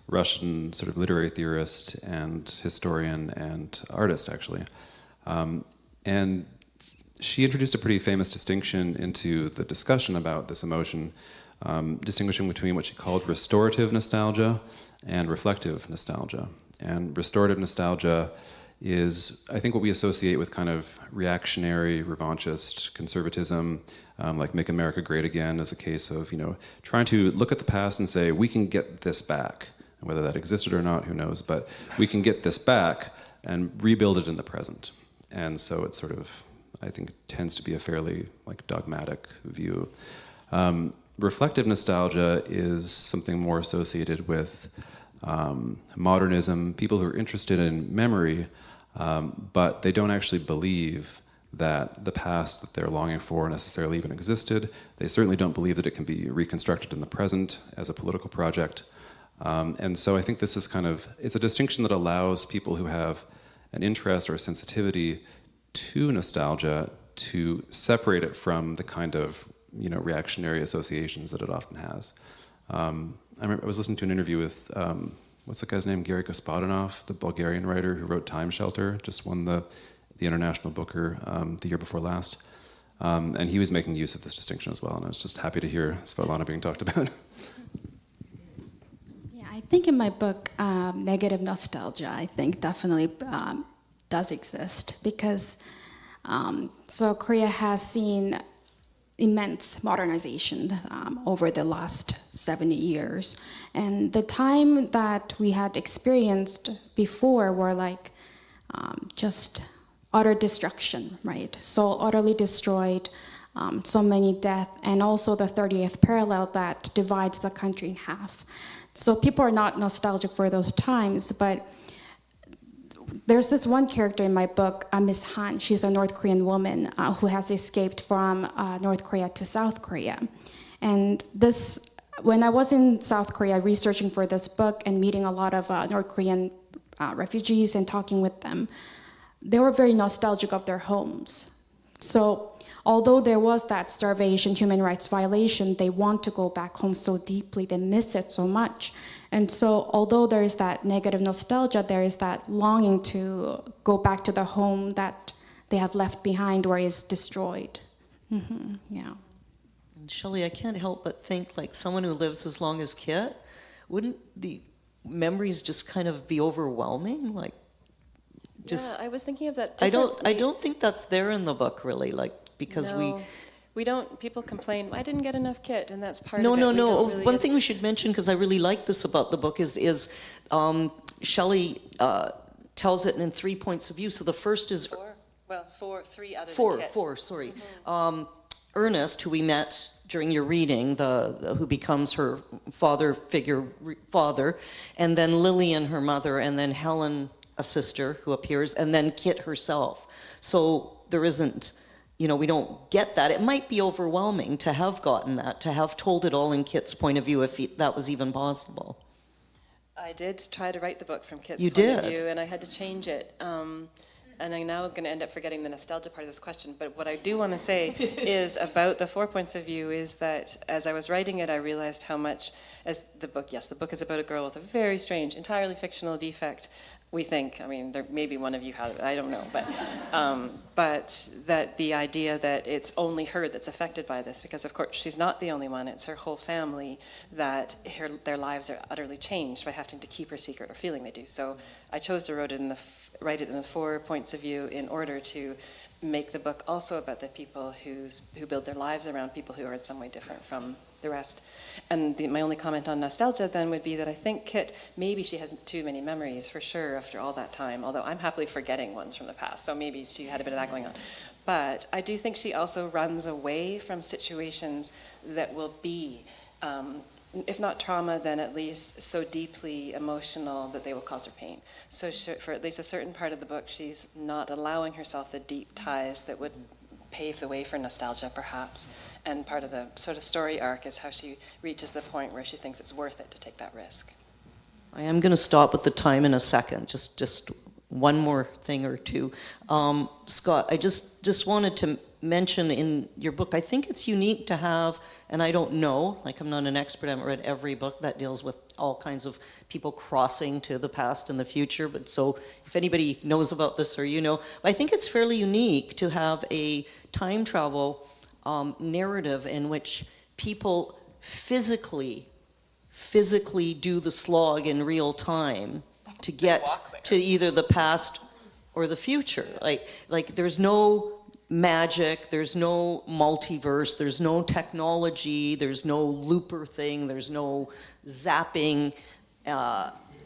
Russian sort of literary theorist and historian and artist, actually. And she introduced a pretty famous distinction into the discussion about this emotion, distinguishing between what she called restorative nostalgia and reflective nostalgia. And restorative nostalgia is, I think, what we associate with kind of reactionary, revanchist conservatism, like Make America Great Again, as a case of, trying to look at the past and say, we can get this back. And whether that existed or not, who knows, but we can get this back and rebuild it in the present. And so it sort of, I think, tends to be a fairly dogmatic view. Reflective nostalgia is something more associated with modernism, people who are interested in memory, but they don't actually believe that the past that they're longing for necessarily even existed. They certainly don't believe that it can be reconstructed in the present as a political project. And so I think this is it's a distinction that allows people who have an interest or a sensitivity to nostalgia to separate it from the kind of reactionary associations that it often has. I was listening to an interview with, what's the guy's name? Gary Gospodinov, the Bulgarian writer who wrote Time Shelter, just won the International Booker the year before last. And he was making use of this distinction as well, and I was just happy to hear Svetlana being talked about. Yeah, I think in my book, negative nostalgia, I think definitely does exist, because so Korea has seen immense modernization over the last 70 years. And the time that we had experienced before were just utter destruction, right? So utterly destroyed, so many deaths, and also the 30th parallel that divides the country in half. So people are not nostalgic for those times, but there's this one character in my book, Miss Han. She's a North Korean woman who has escaped from North Korea to South Korea. And when I was in South Korea researching for this book and meeting a lot of North Korean refugees and talking with them, they were very nostalgic of their homes. So although there was that starvation, human rights violation, they want to go back home so deeply, they miss it so much. And so although there is that negative nostalgia, there is that longing to go back to the home that they have left behind or is destroyed. Mm-hmm. Yeah. And Shelley, I can't help but think, someone who lives as long as Kit, wouldn't the memories just kind of be overwhelming? Yeah, I was thinking of that I differently. don't think that's there in the book, really, because No. We don't, people complain, I didn't get enough Kit, and that's part No, of it. no, We no. don't really One get- thing we should mention, because I really like this about the book, is Shelley tells it in 3 points of view. So the first is three other four, than Kit. sorry. Ernest, who we met during your reading, who becomes her father, and then Lillian, her mother, and then Helen, a sister who appears, and then Kit herself. So there isn't, we don't get that. It might be overwhelming to have gotten that, to have told it all in Kit's point of view, if that was even possible. I did try to write the book from Kit's You point of did. view, and I had to change it. And I'm now going to end up forgetting the nostalgia part of this question. But what I do want to say is about the 4 points of view is that as I was writing it, I realized how much, as the book is about a girl with a very strange, entirely fictional defect. We think, there may be one of you have it, I don't know, but that the idea that it's only her that's affected by this, because of course she's not the only one, it's her whole family, that their lives are utterly changed by having to keep her secret or feeling they do. So I chose to write it in the 4 points of view in order to make the book also about the people who build their lives around people who are in some way different from the rest. And my only comment on nostalgia then would be that I think Kit, maybe she has too many memories for sure after all that time, although I'm happily forgetting ones from the past, so maybe she had a bit of that going on. But I do think she also runs away from situations that will be, if not trauma, then at least so deeply emotional that they will cause her pain. So for at least a certain part of the book, she's not allowing herself the deep ties that would pave the way for nostalgia, perhaps. And part of the sort of story arc is how she reaches the point where she thinks it's worth it to take that risk. I am going to stop at the time in a second. Just one more thing or two. Scott, I just wanted to mention in your book, I think it's unique to have, and I don't know, I'm not an expert, I haven't read every book that deals with all kinds of people crossing to the past and the future, but so if anybody knows about this or I think it's fairly unique to have a time travel narrative in which people physically do the slog in real time to get to either the past or the future. Like there's no magic, there's no multiverse, there's no technology, there's no looper thing, there's no zapping.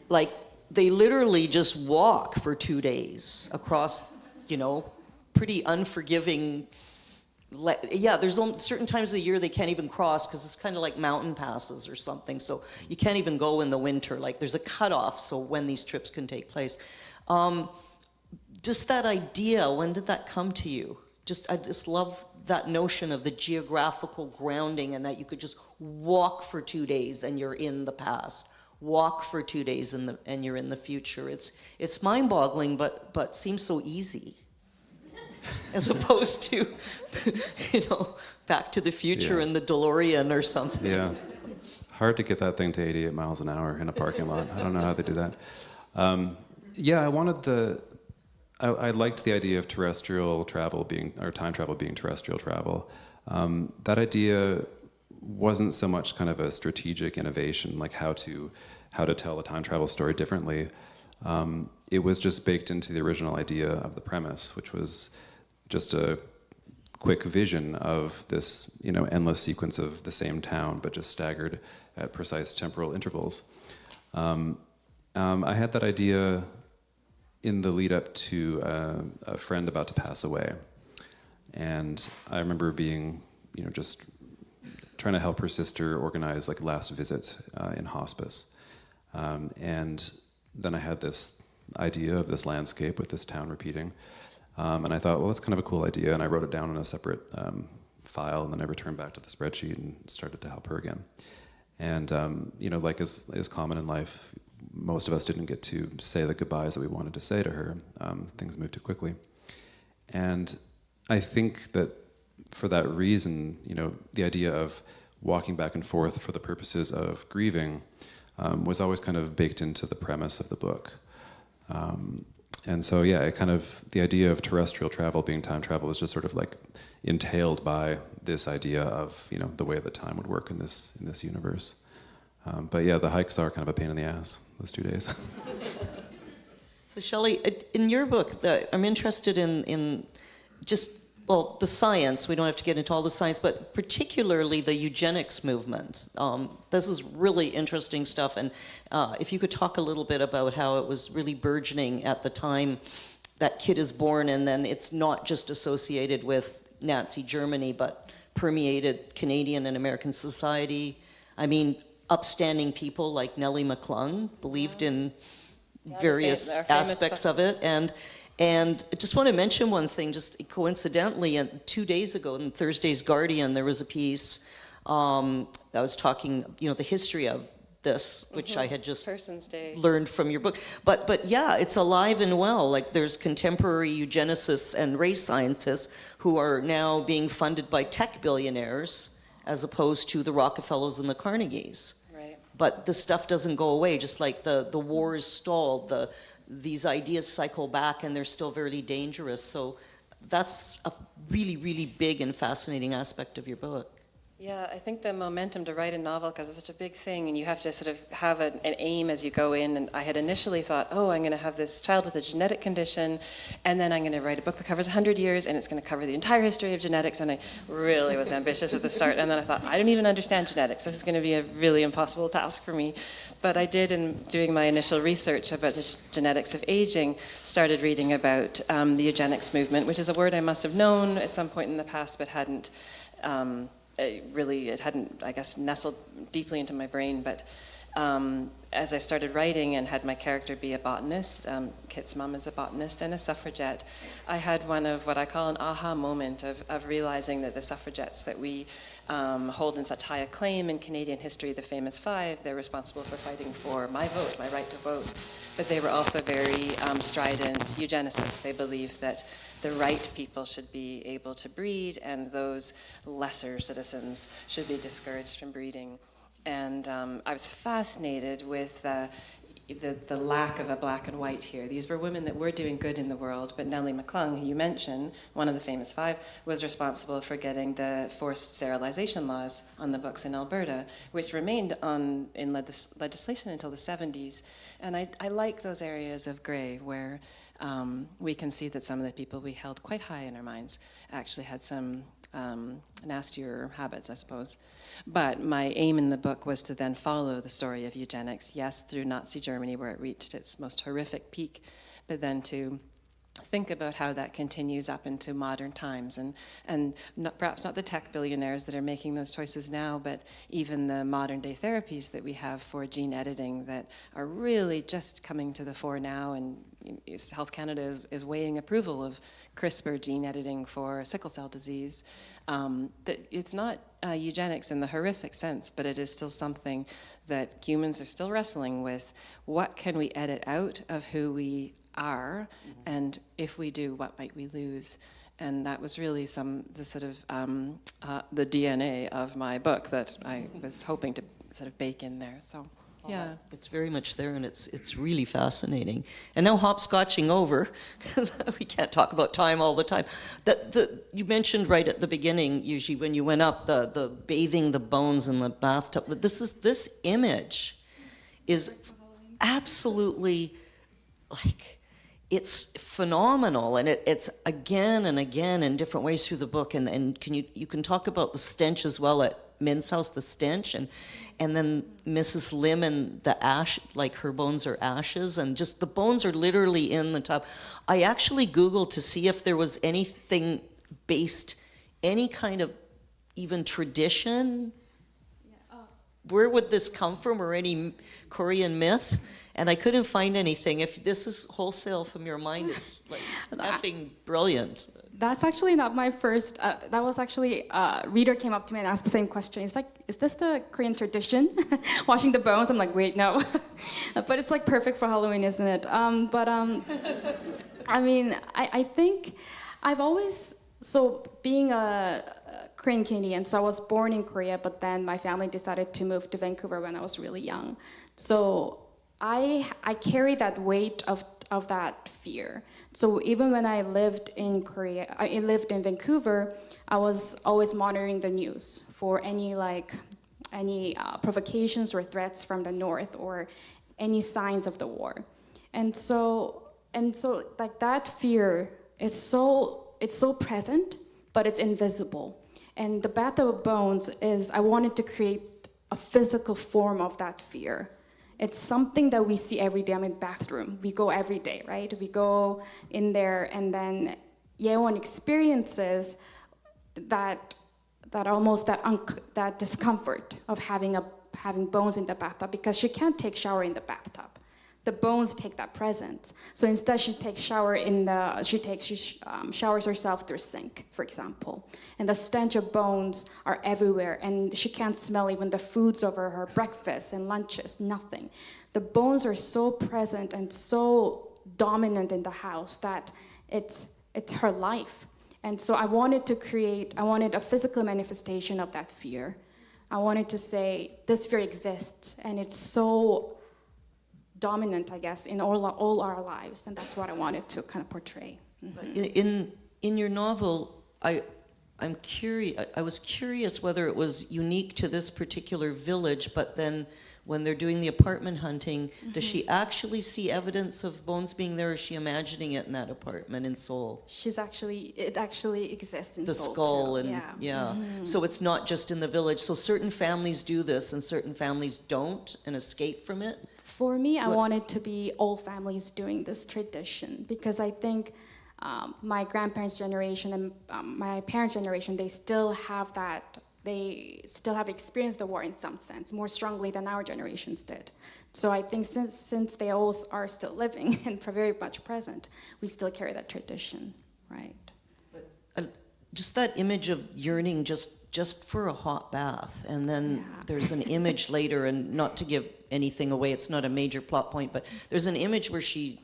Like they literally just walk for 2 days across, pretty unforgiving. There's certain times of the year they can't even cross because it's kind of like mountain passes or something. So you can't even go in the winter. Like there's a cutoff so when these trips can take place. Just that idea, when did that come to you? I just love that notion of the geographical grounding and that you could just walk for 2 days and you're in the past. Walk for 2 days and you're in the future. It's mind-boggling, but seems so easy. As opposed to, Back to the Future in the DeLorean or something. Yeah. Hard to get that thing to 88 miles an hour in a parking lot. I don't know how they do that. I liked the idea of terrestrial travel or time travel being terrestrial travel. That idea wasn't so much kind of a strategic innovation, like how to tell a time travel story differently. It was just baked into the original idea of the premise, which was just a quick vision of this, endless sequence of the same town, but just staggered at precise temporal intervals. I had that idea in the lead up to a friend about to pass away. And I remember being, just trying to help her sister organize like last visits in hospice. And then I had this idea of this landscape with this town repeating. And I thought, well, that's kind of a cool idea. And I wrote it down in a separate file, and then I returned back to the spreadsheet and started to help her again. And, like is common in life, most of us didn't get to say the goodbyes that we wanted to say to her. Things moved too quickly. And I think that for that reason, the idea of walking back and forth for the purposes of grieving was always kind of baked into the premise of the book. And so, the idea of terrestrial travel being time travel was just sort of like entailed by this idea of, the way that time would work in this universe. The hikes are kind of a pain in the ass, those 2 days. So Shelley, in your book, I'm interested in just, the science. We don't have to get into all the science, but particularly the eugenics movement. This is really interesting stuff, and if you could talk a little bit about how it was really burgeoning at the time that Kit is born, and then it's not just associated with Nazi Germany, but permeated Canadian and American society. I mean, upstanding people like Nellie McClung believed in various aspects of it, and I just want to mention one thing, just coincidentally, 2 days ago in Thursday's Guardian, there was a piece that was talking, the history of this, which I had just learned from your book. But it's alive and well. Like there's contemporary eugenicists and race scientists who are now being funded by tech billionaires as opposed to the Rockefellers and the Carnegies. Right. But the stuff doesn't go away, just like the wars stalled, these ideas cycle back and they're still very dangerous. So that's a really, really big and fascinating aspect of your book. Yeah, I think the momentum to write a novel, because it's such a big thing, and you have to sort of have an aim as you go in. And I had initially thought, I'm going to have this child with a genetic condition, and then I'm going to write a book that covers 100 years, and it's going to cover the entire history of genetics. And I really was ambitious at the start, and then I thought, I don't even understand genetics. This is going to be a really impossible task for me. But I did, in doing my initial research about the genetics of aging, started reading about the eugenics movement, which is a word I must have known at some point in the past, but hadn't it hadn't, I guess, nestled deeply into my brain. But as I started writing and had my character be a botanist, Kit's mom is a botanist and a suffragette, I had one of what I call an aha moment of realizing that the suffragettes that we hold in such high acclaim in Canadian history, the famous five, they're responsible for fighting for my vote, my right to vote. But they were also very strident eugenicists. They believed that the right people should be able to breed, and those lesser citizens should be discouraged from breeding. And I was fascinated with the lack of a black and white here. These were women that were doing good in the world, but Nellie McClung, who you mentioned, one of the famous five, was responsible for getting the forced sterilization laws on the books in Alberta, which remained in legislation until the 70s. And I like those areas of gray where we can see that some of the people we held quite high in our minds actually had some nastier habits, I suppose. But my aim in the book was to then follow the story of eugenics, yes, through Nazi Germany, where it reached its most horrific peak, but then to think about how that continues up into modern times, and perhaps not the tech billionaires that are making those choices now, but even the modern day therapies that we have for gene editing that are really just coming to the fore now, and Health Canada is weighing approval of CRISPR gene editing for sickle cell disease. That it's not eugenics in the horrific sense, but it is still something that humans are still wrestling with. What can we edit out of who we are, and if we do, what might we lose? And that was really the sort of the DNA of my book that I was hoping to sort of bake in there. So yeah, it's very much there, and it's really fascinating. And now hopscotching over, we can't talk about time all the time. You mentioned right at the beginning, Yeji, when you went up, the bathing the bones in the bathtub. This image is absolutely like. It's phenomenal, and it's again and again in different ways through the book. And you can talk about the stench as well at Min's house, the stench, and then Mrs. Lim and the ash, like her bones are ashes, and just the bones are literally in the tub. I actually Googled to see if there was anything based, any kind of even tradition. Where would this come from, or any Korean myth? And I couldn't find anything. If this is wholesale from your mind, it's like effing brilliant. That's actually not my first. That was actually a reader came up to me and asked the same question. He's like, "Is this the Korean tradition, washing the bones?" I'm like, "Wait, no." But it's like perfect for Halloween, isn't it? I mean, I think I've always being a Korean Canadian. So I was born in Korea, but then my family decided to move to Vancouver when I was really young. So I carry that weight of that fear. So even when I lived in Korea, I lived in Vancouver, I was always monitoring the news for any provocations or threats from the north, or any signs of the war. And so like that fear is it's so present, but it's invisible. And the bathtub of bones is, I wanted to create a physical form of that fear. It's something that we see every day. I'm in the bathroom. We go every day, right? We go in there, and then Yewon experiences that discomfort of having bones in the bathtub, because she can't take shower in the bathtub. The bones take that presence. So instead, she showers herself through a sink, for example. And the stench of bones are everywhere, and she can't smell even the foods over her breakfast and lunches, nothing. The bones are so present and so dominant in the house that it's her life. And so I wanted a physical manifestation of that fear. I wanted to say, this fear exists, and it's so dominant, I guess, in all our lives, and that's what I wanted to kind of portray. Mm-hmm. In your novel, I was curious whether it was unique to this particular village, but then when they're doing the apartment hunting, does she actually see evidence of bones being there, or is she imagining it in that apartment in Seoul? It actually exists in the Seoul skull, too. and yeah. So it's not just in the village. So certain families do this, and certain families don't, and escape from it. For me, I wanted to be all families doing this tradition, because I think my grandparents' generation and my parents' generation, they still have experienced the war in some sense, more strongly than our generations did. So I think since they all are still living and very much present, we still carry that tradition, right? Just that image of yearning just for a hot bath, and then there's an image later, and not to give anything away, it's not a major plot point, but there's an image where she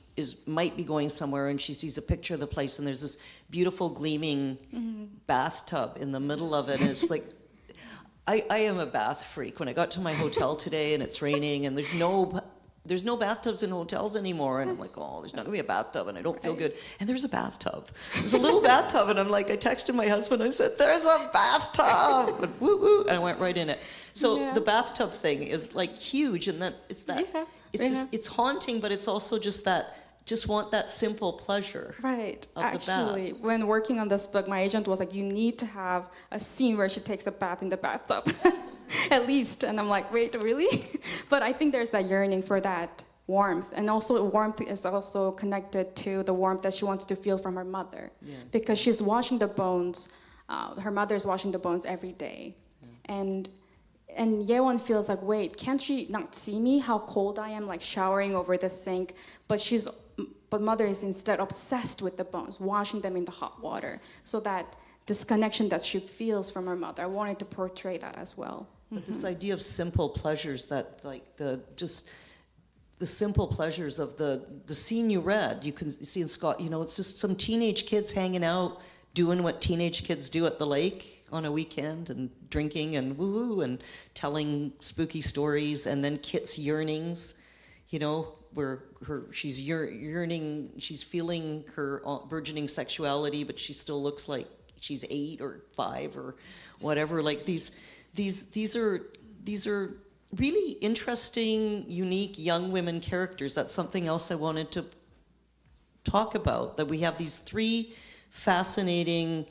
might be going somewhere, and she sees a picture of the place, and there's this beautiful gleaming bathtub in the middle of it, and it's like, I am a bath freak. When I got to my hotel today and it's raining and there's no bathtubs in hotels anymore, and I'm like, oh, there's not gonna be a bathtub, and I don't feel good. And there's a bathtub. There's a little bathtub, and I'm like, I texted my husband, I said, there's a bathtub, and woo woo, and I went right in it. So the bathtub thing is like huge, and that it's just it's haunting, but it's also just that just want that simple pleasure. Right. Of the bath. Actually, when working on this book, my agent was like, you need to have a scene where she takes a bath in the bathtub, at least. And I'm like, wait, really? But I think there's that yearning for that warmth. And also warmth is also connected to the warmth that she wants to feel from her mother. Yeah. Because she's washing the bones, her mother's washing the bones every day. Yeah. And Yewon feels like, wait, can't she not see me, how cold I am, like showering over the sink? But mother is instead obsessed with the bones, washing them in the hot water. So that disconnection that she feels from her mother, I wanted to portray that as well. But this idea of simple pleasures, that like the simple pleasures of the scene you read, you can see in Scott, you know, it's just some teenage kids hanging out, doing what teenage kids do at the lake on a weekend, and drinking and woo-woo and telling spooky stories, and then Kit's yearnings, you know, where she's yearning, she's feeling her burgeoning sexuality, but she still looks like she's 8 or 5 or whatever. Like these are really interesting, unique young women characters. That's something else I wanted to talk about, that we have these 3 fascinating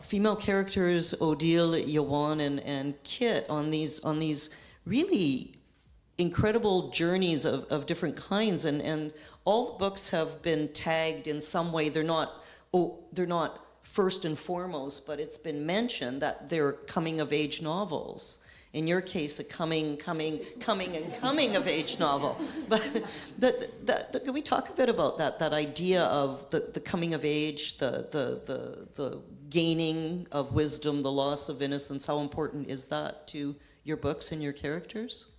female characters, Odile, Yewon, and Kit, on these really incredible journeys of different kinds, and all the books have been tagged in some way. They're not first and foremost, but it's been mentioned that they're coming of age novels. In your case, a coming of age novel. But can we talk a bit about that idea of the coming of age, the gaining of wisdom, the loss of innocence? How important is that to your books and your characters?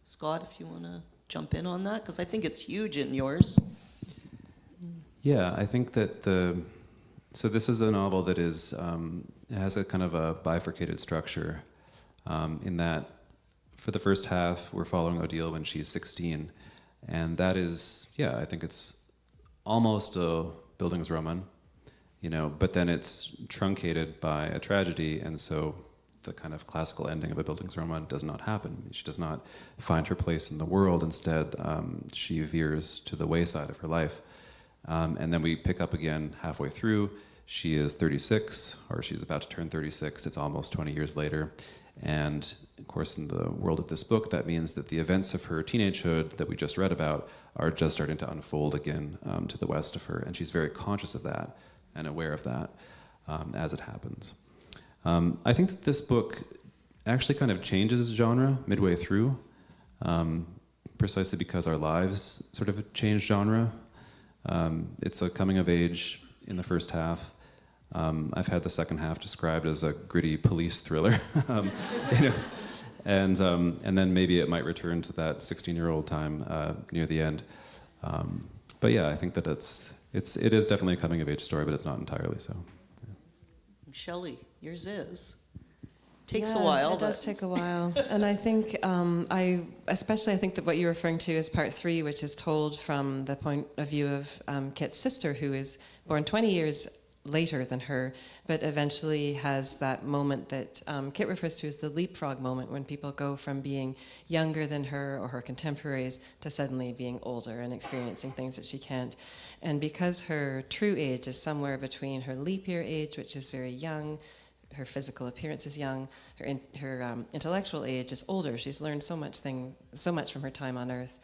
Scott, if you want to jump in on that, because I think it's huge in yours. Yeah, I think that so this is a novel that is, it has a kind of a bifurcated structure. In that, for the first half, we're following Odile when she's 16, and that is, yeah, I think it's almost a Bildungsroman, you know, but then it's truncated by a tragedy, and so the kind of classical ending of a Bildungsroman does not happen. She does not find her place in the world. Instead, she veers to the wayside of her life. And then we pick up again halfway through. She is 36, or she's about to turn 36. It's almost 20 years later. And of course, in the world of this book, that means that the events of her teenagehood that we just read about are just starting to unfold again to the west of her. And she's very conscious of that and aware of that as it happens. I think that this book actually kind of changes genre midway through, precisely because our lives sort of change genre. It's a coming of age in the first half. I've had the second half described as a gritty police thriller, you know, and then maybe it might return to that 16-year-old time near the end. But yeah, I think that it is definitely a coming of age story, but it's not entirely so. Yeah. Shelley, yours is. Takes a while. It does take a while. And I think, I think that what you're referring to is part 3, which is told from the point of view of Kit's sister, who is born 20 years later than her, but eventually has that moment that Kit refers to as the leapfrog moment, when people go from being younger than her or her contemporaries to suddenly being older and experiencing things that she can't. And because her true age is somewhere between her leap year age, which is very young, her physical appearance is young, her intellectual age is older. She's learned so much from her time on Earth.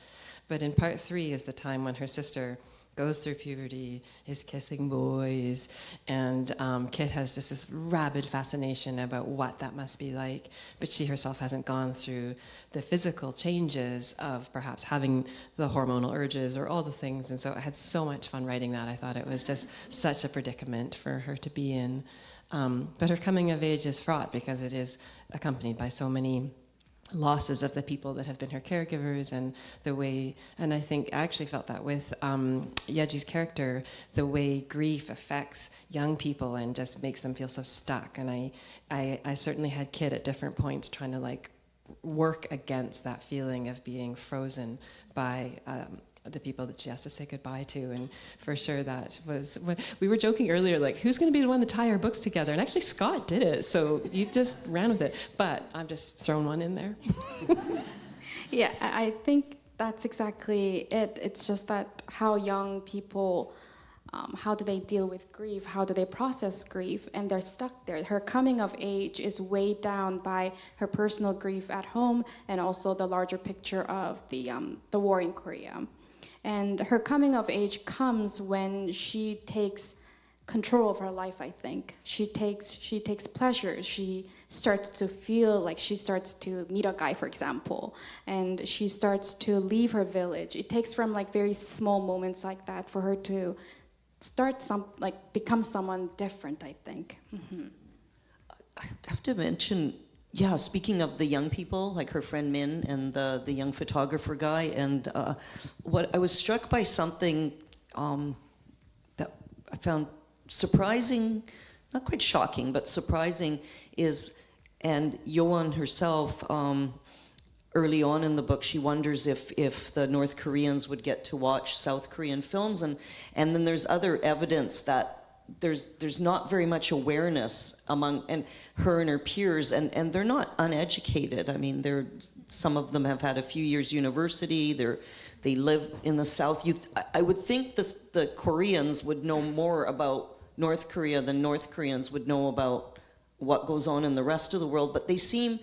But in part 3 is the time when her sister goes through puberty, is kissing boys, and Kit has just this rabid fascination about what that must be like, but she herself hasn't gone through the physical changes of perhaps having the hormonal urges or all the things, and so I had so much fun writing that. I thought it was just such a predicament for her to be in. But her coming of age is fraught because it is accompanied by so many losses of the people that have been her caregivers, and the way, and I think I actually felt that with Yeji's character, the way grief affects young people and just makes them feel so stuck. And I certainly had Kit at different points trying to like work against that feeling of being frozen by the people that she has to say goodbye to. And for sure that was, when we were joking earlier, like, who's going to be the one to tie our books together? And actually Scott did it, so you just ran with it. But I'm just throwing one in there. Yeah, I think that's exactly it. It's just that how young people, how do they deal with grief? How do they process grief? And they're stuck there. Her coming of age is weighed down by her personal grief at home and also the larger picture of the war in Korea. And her coming of age comes when she takes control of her life, I think. She takes pleasure. She starts to feel like she starts to meet a guy, for example, and she starts to leave her village. It takes from like very small moments like that for her to become someone different, I think. Mm-hmm. I have to mention, yeah, speaking of the young people, like her friend Min and the young photographer guy, and what I was struck by something that I found surprising, not quite shocking, but surprising is, and Yewon herself, early on in the book, she wonders if the North Koreans would get to watch South Korean films, and then there's other evidence that there's not very much awareness among her and her peers, and they're not uneducated. I mean, some of them have had a few years university. They live in the South. I would think the Koreans would know more about North Korea than North Koreans would know about what goes on in the rest of the world, but they seem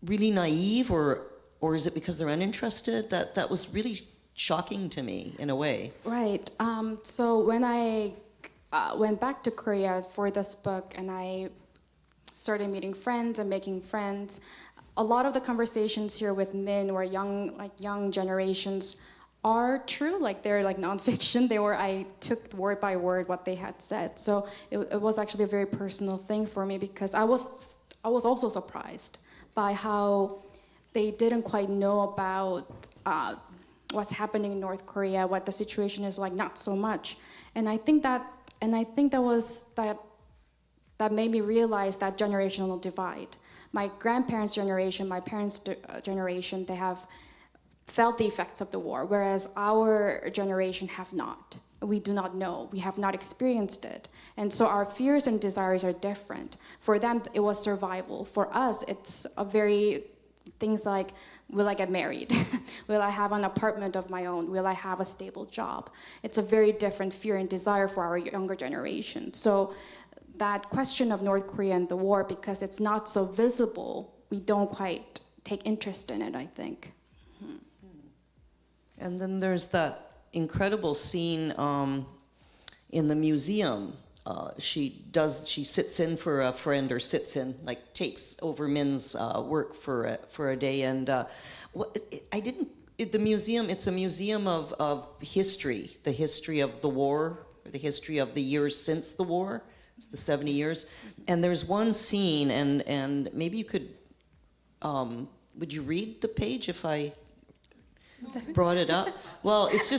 really naive, or is it because they're uninterested? That was really shocking to me in a way. Right. So when I went back to Korea for this book and I started meeting friends and making friends, a lot of the conversations here with Min were young generations are true, like they're like nonfiction. I took word by word what they had said. So it was actually a very personal thing for me because I was also surprised by how they didn't quite know about what's happening in North Korea, what the situation is like, not so much. And I think that made me realize that generational divide. My grandparents' generation, my parents' generation, they have felt the effects of the war, whereas our generation have not. We do not know. We have not experienced it. And so our fears and desires are different. For them, it was survival. For us, it's things like, will I get married? Will I have an apartment of my own? Will I have a stable job? It's a very different fear and desire for our younger generation. So that question of North Korea and the war, because it's not so visible, we don't quite take interest in it, I think. Mm-hmm. And then there's that incredible scene in the museum. She sits in for a friend, or takes over Min's work for a day. And the museum, it's a museum of history, the history of the war, or the history of the years since the war. It's the 70 years. And there's one scene, and maybe you could, would you read the page if I brought it up? Well, it's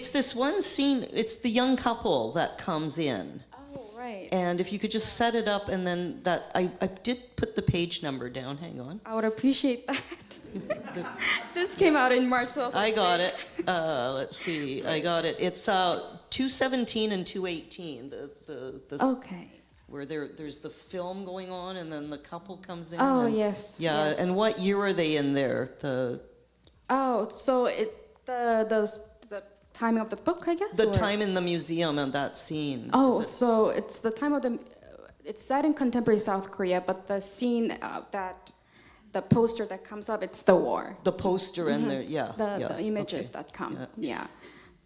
this one scene, it's the young couple that comes in. Oh, right. And if you could just set it up, and then I did put the page number down, hang on. I would appreciate that. This came out in March 2008. I got it. Let's see, I got it. It's 217 and 218. Okay. Where there's the film going on, and then the couple comes in. Oh, yes. Yeah, yes. and what year are they in there? Oh, so the timing of the book, I guess? The time in the museum and that scene. Oh, so it's the time of it's set in contemporary South Korea, but the scene the poster that comes up, it's the war. The poster and the images okay. that come, yeah.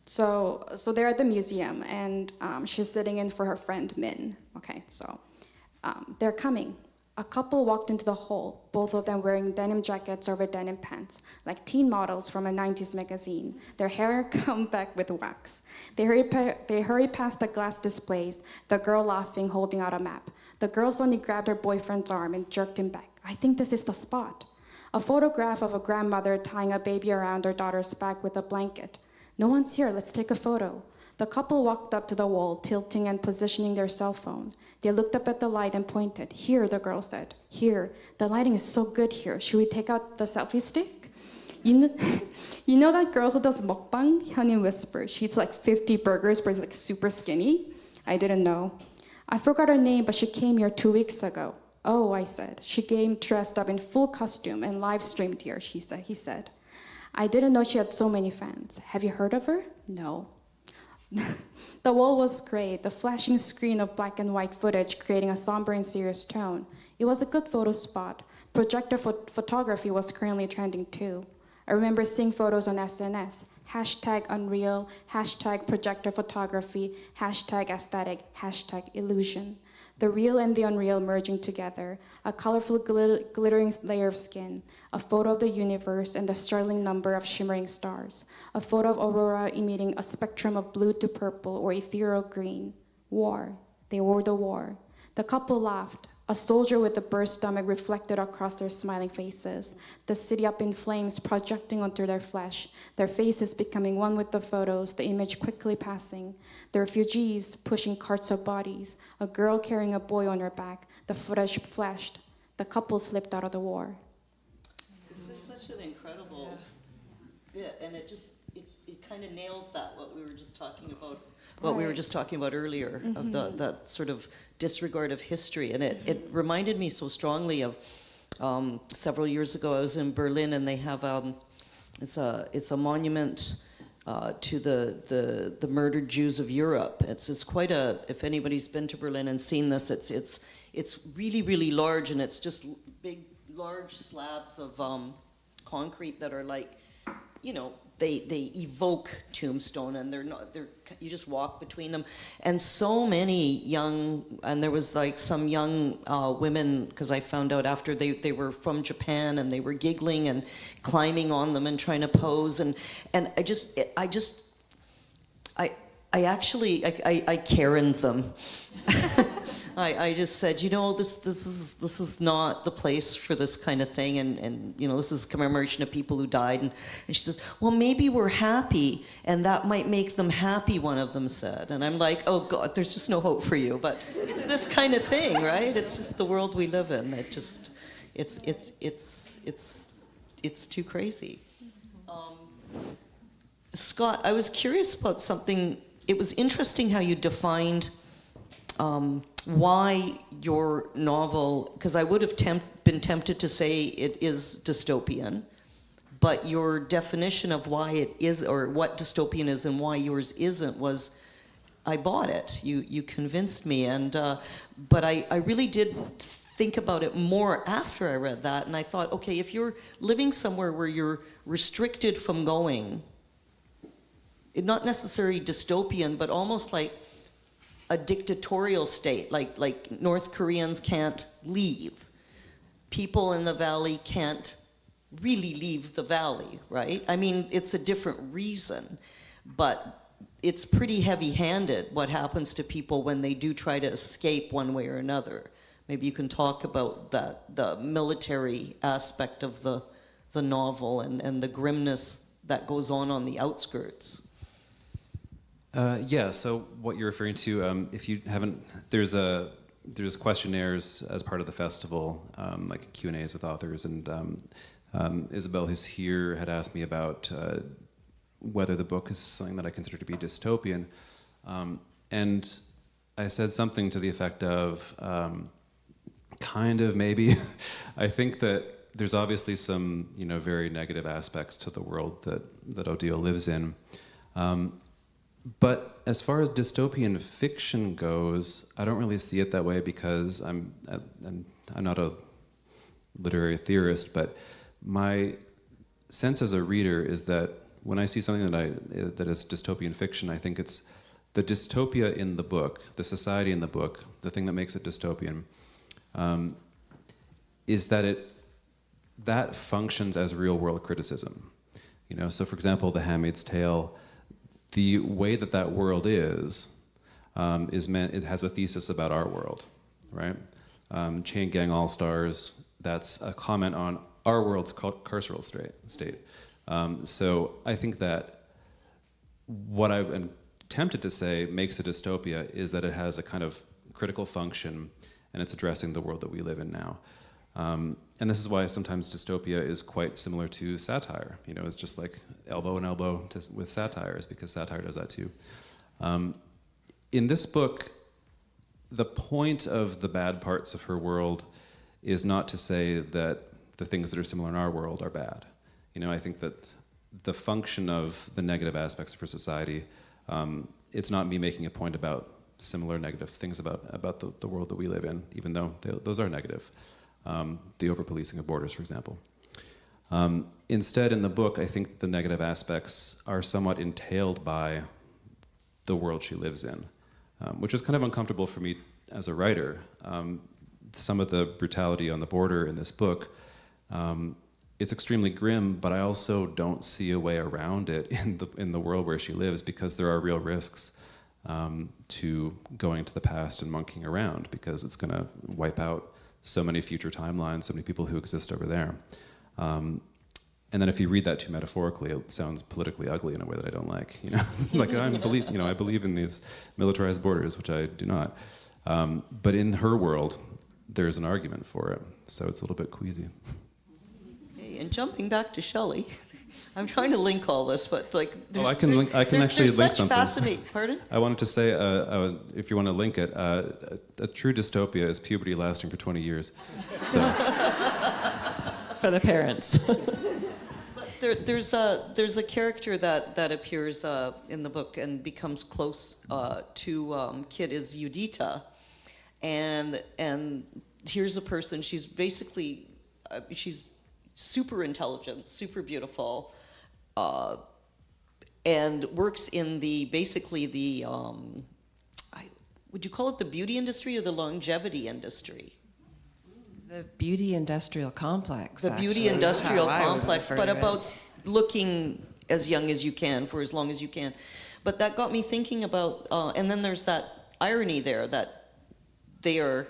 So they're at the museum, and she's sitting in for her friend Min. Okay, so they're coming. A couple walked into the hall, both of them wearing denim jackets over denim pants, like teen models from a 90s magazine. Their hair combed back with wax. They hurry past the glass displays, the girl laughing, holding out a map. The girl suddenly grabbed her boyfriend's arm and jerked him back. I think this is the spot. A photograph of a grandmother tying a baby around her daughter's back with a blanket. No one's here, let's take a photo. The couple walked up to the wall, tilting and positioning their cell phone. They looked up at the light and pointed. Here, the girl said. Here. The lighting is so good here. Should we take out the selfie stick? You know that girl who does mukbang? Hyunmin whispered. She eats like 50 burgers, but is like super skinny. I didn't know. I forgot her name, but she came here 2 weeks ago. Oh, I said. She came dressed up in full costume and live streamed here, he said. I didn't know she had so many fans. Have you heard of her? No. The wall was gray, the flashing screen of black and white footage creating a somber and serious tone. It was a good photo spot. Projector photography was currently trending too. I remember seeing photos on SNS. Hashtag Unreal, hashtag projector photography, hashtag aesthetic, hashtag illusion. The real and the unreal merging together, a colorful glittering layer of skin, a photo of the universe and the startling number of shimmering stars, a photo of aurora emitting a spectrum of blue to purple or ethereal green. War. They were the war. The couple laughed. A soldier with a burst stomach reflected across their smiling faces, the city up in flames projecting onto their flesh, their faces becoming one with the photos, the image quickly passing, the refugees pushing carts of bodies, a girl carrying a boy on her back, the footage flashed, the couple slipped out of the war. It's just such an incredible bit, and it kind of nails that, what we were just talking about. What we were just talking about earlier, of that sort of disregard of history. And it reminded me so strongly of several years ago, I was in Berlin, and they have, it's a monument to the murdered Jews of Europe. It's quite if anybody's been to Berlin and seen this, it's really, really large, and it's just big, large slabs of concrete that are like, you know, they evoke Tombstone, and you just walk between them, and so many young, and there was like some young women, because I found out after they were from Japan, and they were giggling and climbing on them and trying to pose, and I Karen'd them. I just said, you know, this is not the place for this kind of thing, and you know, this is commemoration of people who died, and she says, well, maybe we're happy, and that might make them happy, one of them said, and I'm like, oh God, there's just no hope for you, but it's this kind of thing, right? It's just the world we live in. It's too crazy. Scott, I was curious about something. It was interesting how you defined why your novel, because I would have been tempted to say it is dystopian, but your definition of why it is, or what dystopian is and why yours isn't, was, I bought it. You convinced me, and but I really did think about it more after I read that, and I thought, okay, if you're living somewhere where you're restricted from going, not necessarily dystopian, but almost like a dictatorial state, like North Koreans can't leave. People in the valley can't really leave the valley, right? I mean, it's a different reason, but it's pretty heavy-handed what happens to people when they do try to escape one way or another. Maybe you can talk about that, the military aspect of the novel, and the grimness that goes on the outskirts. Yeah, so what you're referring to, if you haven't, there's questionnaires as part of the festival, like Q&As with authors, and Isabel, who's here, had asked me about whether the book is something that I consider to be dystopian, and I said something to the effect of, kind of, maybe. I think that there's obviously some, you know, very negative aspects to the world that Odile lives in. But as far as dystopian fiction goes, I don't really see it that way, because I'm not a literary theorist, but my sense as a reader is that when I see something that is dystopian fiction, I think it's the dystopia in the book, the society in the book, the thing that makes it dystopian, is that functions as real world criticism. You know, so for example, The Handmaid's Tale, the way that world is meant, it has a thesis about our world, right? Chain Gang All-Stars, that's a comment on our world's carceral state. So I think that what I've attempted to say makes a dystopia is that it has a kind of critical function, and it's addressing the world that we live in now. And this is why sometimes dystopia is quite similar to satire. You know, it's just like elbow and elbow with satires, because satire does that too. In this book, the point of the bad parts of her world is not to say that the things that are similar in our world are bad. You know, I think that the function of the negative aspects of her society. It's not me making a point about similar negative things about the world that we live in, even though those are negative. The over-policing of borders, for example. Instead, in the book, I think the negative aspects are somewhat entailed by the world she lives in, which is kind of uncomfortable for me as a writer. Some of the brutality on the border in this book, it's extremely grim, but I also don't see a way around it in the world where she lives, because there are real risks to going to the past and monkeying around, because it's going to wipe out so many future timelines, so many people who exist over there. And then if you read that too metaphorically, it sounds politically ugly in a way that I don't like. Like I believe in these militarized borders, which I do not. But in her world, there's an argument for it, so it's a little bit queasy. Okay, and jumping back to Shelley, I'm trying to link all this, but like. I can actually link something. Pardon? I wanted to say, if you want to link it, a true dystopia is puberty lasting for 20 years. So. For the parents. There's a character that appears in the book and becomes close to Kit, is Yudita, and here's a person. She's basically she's super intelligent, super beautiful, and works in would you call it the beauty industry or the longevity industry? The beauty industrial complex. The beauty industrial complex, but about looking as young as you can for as long as you can. But that got me thinking about, and then there's that irony there that they are,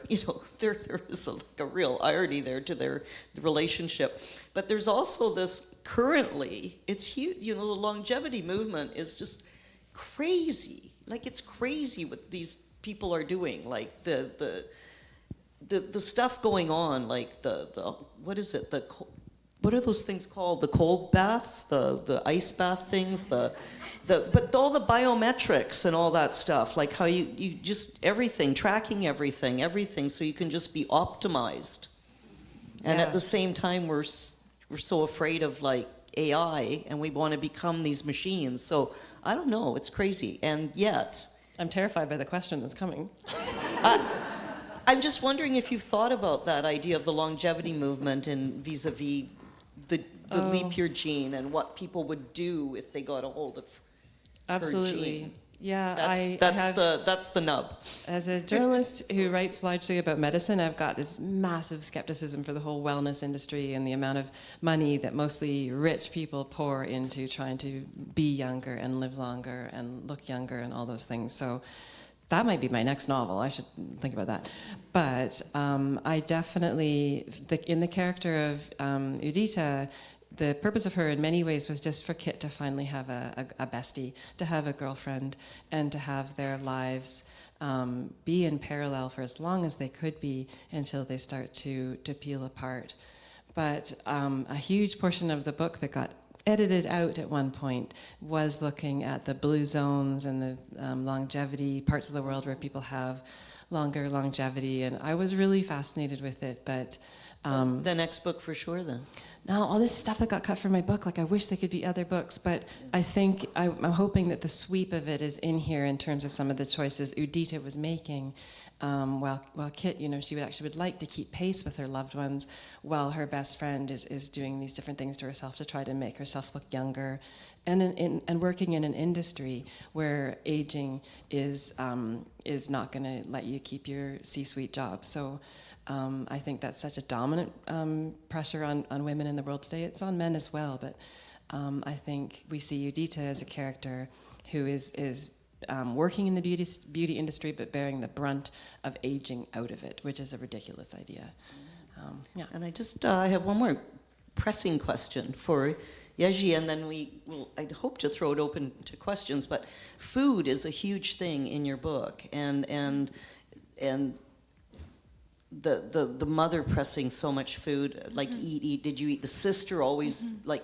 there is a real irony there to their relationship. But there's also this currently, it's huge, the longevity movement is just crazy. Like, it's crazy what these people are doing. Like the stuff going on, like what is it? What are those things called? The cold baths, the ice bath things, but all the biometrics and all that stuff, like how you just tracking everything, so you can just be optimized. And at the same time, we're so afraid of like AI, and we want to become these machines. So I don't know, it's crazy, and yet I'm terrified by the question that's coming. I'm just wondering if you've thought about that idea of the longevity movement and vis-a-vis the leap year gene and what people would do if they got a hold of Absolutely. her gene. Yeah, that's the nub. As a journalist who writes largely about medicine, I've got this massive skepticism for the whole wellness industry and the amount of money that mostly rich people pour into trying to be younger and live longer and look younger and all those things. So that might be my next novel. I should think about that. But I definitely, in the character of Udita, the purpose of her in many ways was just for Kit to finally have a bestie, to have a girlfriend, and to have their lives be in parallel for as long as they could be until they start to peel apart. But a huge portion of the book that got edited out at one point was looking at the blue zones and the longevity parts of the world where people have longer longevity, and I was really fascinated with it. But the next book for sure, then. Now, all this stuff that got cut from my book, like I wish there could be other books, but I think I'm hoping that the sweep of it is in here in terms of some of the choices Udita was making. While Kit, she would like to keep pace with her loved ones, while her best friend is doing these different things to herself to try to make herself look younger, and working in an industry where aging is not going to let you keep your C-suite job. So I think that's such a dominant pressure on women in the world today. It's on men as well, but I think we see Udita as a character who is working in the beauty industry, but bearing the brunt of aging out of it, which is a ridiculous idea. Yeah. And I have one more pressing question for Yeji, and then I'd hope to throw it open to questions. But food is a huge thing in your book, and the mother pressing so much food, like eat. Did you eat? The sister always like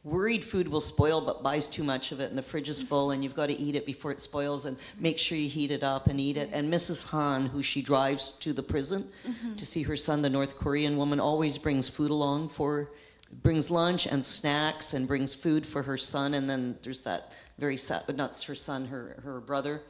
worried food will spoil, but buys too much of it, and the fridge is full, and you've got to eat it before it spoils, and make sure you heat it up and eat it. And Mrs. Han, who she drives to the prison to see her son, the North Korean woman, always brings food along for brings lunch and snacks and brings food for her son, and then there's that very sad, but not her son, her brother.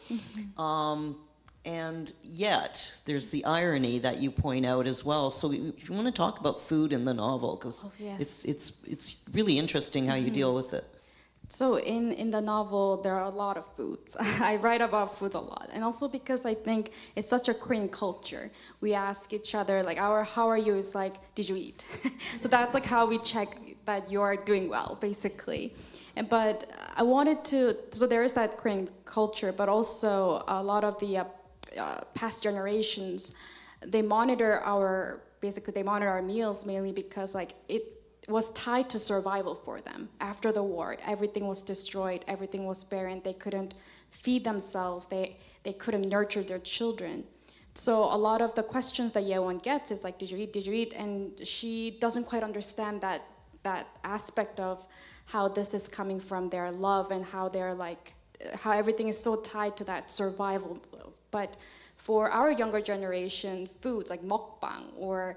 And yet, there's the irony that you point out as well. So if you want to talk about food in the novel, because yes. it's really interesting how you deal with it. So in the novel, there are a lot of foods. I write about foods a lot. And also because I think it's such a Korean culture. We ask each other, like, how are you? It's like, did you eat? So that's like how we check that you're doing well, basically. But I wanted to, so there is that Korean culture, but also a lot of the past generations, they monitor our meals mainly because like it was tied to survival for them. After the war, everything was destroyed, everything was barren, they couldn't feed themselves, they couldn't nurture their children. So a lot of the questions that Yewon gets is like, did you eat? And she doesn't quite understand that aspect of how this is coming from their love and how they're like, how everything is so tied to that survival. But for our younger generation, foods like mukbang or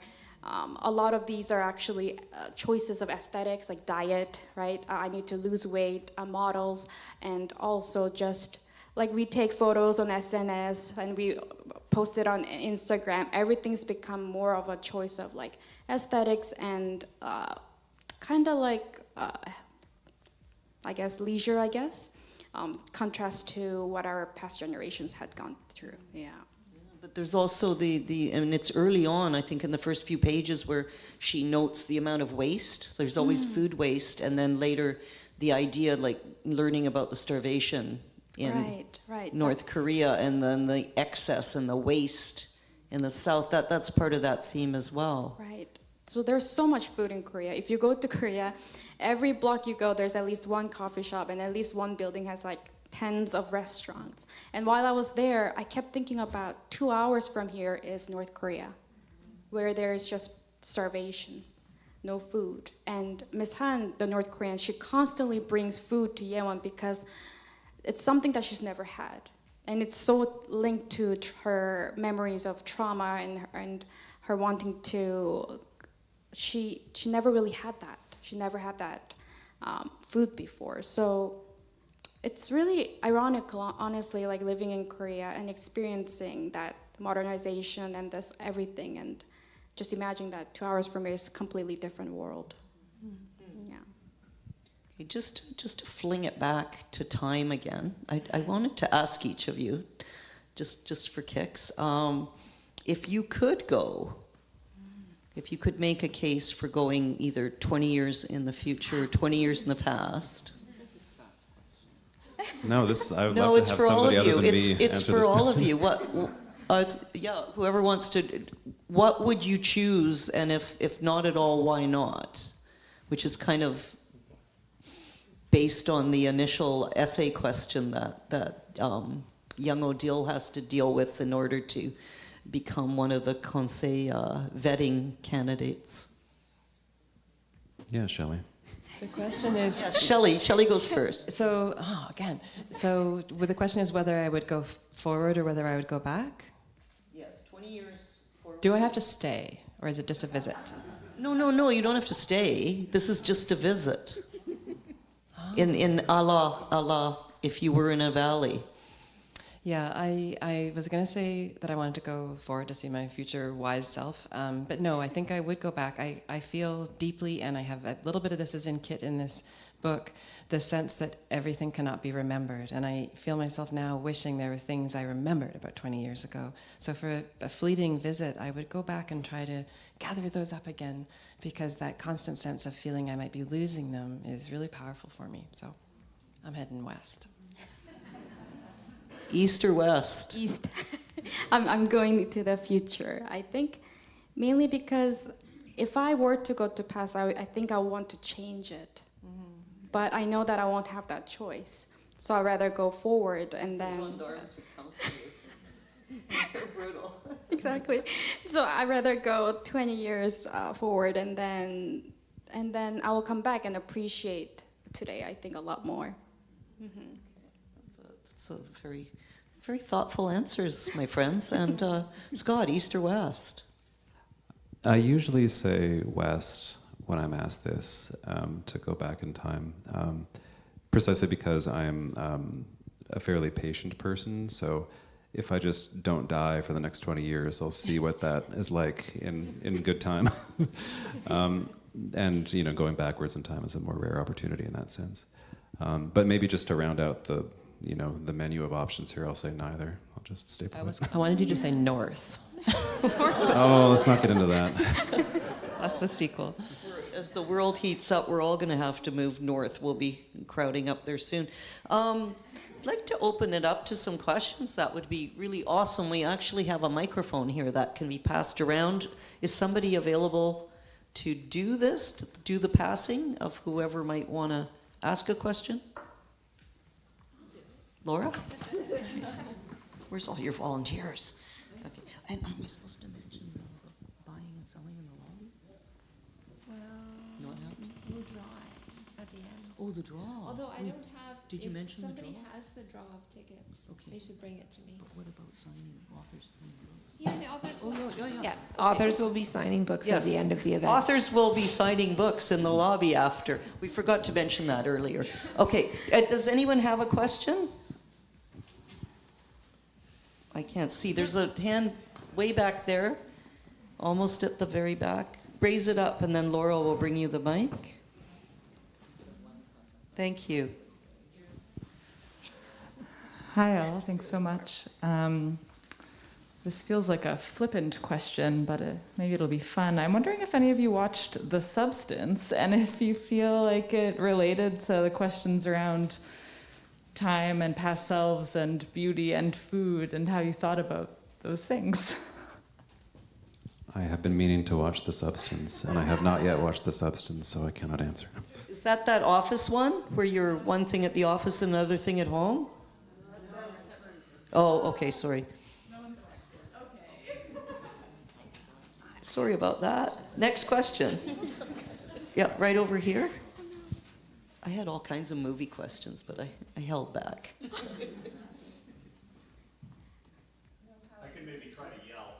a lot of these are actually choices of aesthetics, like diet, right? I need to lose weight, models, and also just like we take photos on SNS and we post it on Instagram. Everything's become more of a choice of like aesthetics and kind of like, I guess, leisure, contrast to what our past generations had gone through, yeah. But there's also and it's early on, I think in the first few pages where she notes the amount of waste. There's always food waste, and then later the idea, like learning about the starvation in North Korea, and then the excess and the waste in the South. That's part of that theme as well. Right. So there's so much food in Korea. If you go to Korea, every block you go, there's at least one coffee shop, and at least one building has like tens of restaurants. And while I was there, I kept thinking about 2 hours from here is North Korea, where there's just starvation, no food. And Miss Han, the North Korean, she constantly brings food to Yewon because it's something that she's never had. And it's so linked to her memories of trauma and her wanting to, she never really had that. She never had that food before. So it's really ironic, honestly, like living in Korea and experiencing that modernization and this everything, and just imagine that 2 hours from here is a completely different world. Yeah. Okay, just to fling it back to time again, I wanted to ask each of you, just for kicks, if you could make a case for going either 20 years in the future or 20 years in the past. No, I would No, love it's to have for all somebody of you. other than me It's answer for this all of question. you. Whoever wants to. What would you choose, and if not at all, why not? Which is kind of based on the initial essay question that young Odile has to deal with in order to become one of the Conseil vetting candidates. Yeah, Shelley. The question is, Yes, Shelley goes first. so the question is whether I would go forward or whether I would go back? Yes, 20 years forward. Do I have to stay, or is it just a visit? No, you don't have to stay. This is just a visit. In Allah, if you were in a valley. Yeah, I was going to say that I wanted to go forward to see my future wise self, but no, I think I would go back. I feel deeply, and I have a little bit of this is in Kit in this book, the sense that everything cannot be remembered, and I feel myself now wishing there were things I remembered about 20 years ago. So for a fleeting visit, I would go back and try to gather those up again, because that constant sense of feeling I might be losing them is really powerful for me. So I'm heading west. East or west? East. I'm going to the future. I think mainly because if I were to go to past, I think I want to change it. But I know that I won't have that choice. So I'd rather go forward and then... They're brutal. Exactly. So I'd rather go 20 years forward and then I will come back and appreciate today, I think, a lot more. Mm-hmm. That's a very, very thoughtful answers, my friends. And Scott, East or West? I usually say west, when I'm asked this, to go back in time, precisely because I'm a fairly patient person. So if I just don't die for the next 20 years, I'll see what that is like in good time. And going backwards in time is a more rare opportunity in that sense. But maybe just to round out the menu of options here, I'll say neither. I'll just stay put. I wanted you to say north. Oh, let's not get into that. That's the sequel. As the world heats up, we're all going to have to move north. We'll be crowding up there soon. I'd like to open it up to some questions. That would be really awesome. We actually have a microphone here that can be passed around. Is somebody available to do this, to do the passing of whoever might want to ask a question? Laura? Where's all your volunteers? Okay. And am I supposed to mention buying and selling in the lobby? Well, Not happening? we'll draw it at the end. Oh, the draw. Although I don't have. Did you mention the somebody draw? has the draw of tickets, Okay. they should bring it to me. But what about signing authors? Yeah, the authors will. Yeah. Authors will be signing books at the end of the event. Authors will be signing books in the lobby after. We forgot to mention that earlier. Okay, does anyone have a question? I can't see. There's a hand way back there, almost at the very back. Raise it up and then Laurel will bring you the mic. Thank you. Hi all, thanks so much. This feels like a flippant question, but maybe it'll be fun. I'm wondering if any of you watched The Substance, and if you feel like it related to the questions around time and past selves and beauty and food, and how you thought about those things. I have been meaning to watch The Substance, and I have not yet watched The Substance, so I cannot answer. Is that office one, where you're one thing at the office and another thing at home? Oh, okay, sorry. Sorry about that. Next question. Yeah, right over here. I had all kinds of movie questions, but I held back. I can maybe try to yell.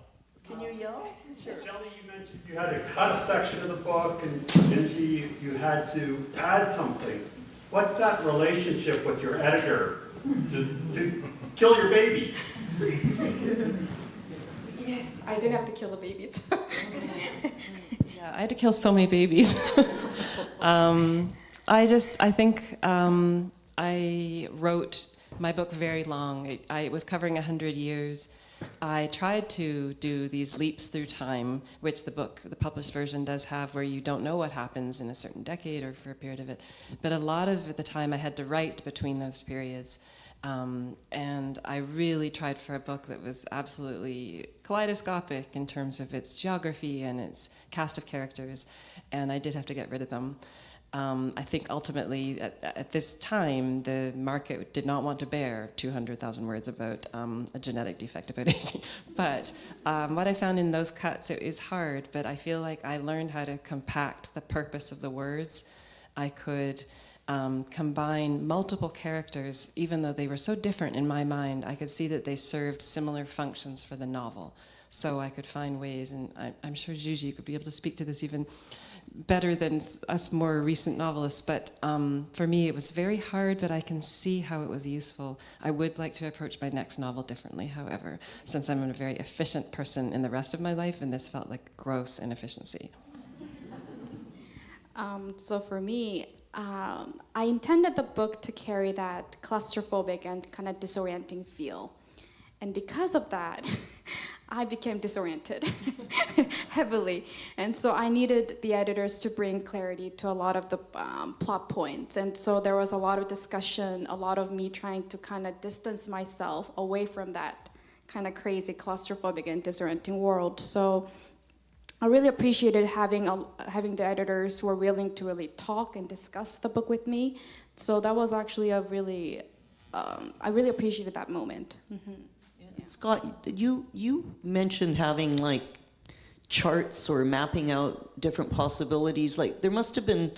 Can you yell? Sure. Shelley, you mentioned you had to cut a section of the book, and Yeji, you had to add something. What's that relationship with your editor to kill your baby? Yes, I didn't have to kill the babies. Yeah, I had to kill so many babies. I think I wrote my book very long. It was covering 100 years. I tried to do these leaps through time, which the published version does have, where you don't know what happens in a certain decade or for a period of it. But a lot of the time I had to write between those periods. And I really tried for a book that was absolutely kaleidoscopic in terms of its geography and its cast of characters, and I did have to get rid of them. I think ultimately, at this time, the market did not want to bear 200,000 words about a genetic defect about aging. But what I found in those cuts, it is hard, but I feel like I learned how to compact the purpose of the words. I could combine multiple characters, even though they were so different in my mind. I could see that they served similar functions for the novel. So I could find ways, and I'm sure Yeji could be able to speak to this even better than us more recent novelists, but for me it was very hard, but I can see how it was useful. I would like to approach my next novel differently, however, since I'm a very efficient person in the rest of my life, and this felt like gross inefficiency. So for me, I intended the book to carry that claustrophobic and kind of disorienting feel. And because of that, I became disoriented heavily. And so I needed the editors to bring clarity to a lot of the plot points. And so there was a lot of discussion, a lot of me trying to kind of distance myself away from that kind of crazy claustrophobic and disorienting world. So I really appreciated having the editors who were willing to really talk and discuss the book with me. So that was actually a really, I really appreciated that moment. Mm-hmm. Scott, you mentioned having like charts or mapping out different possibilities. Like there must have been,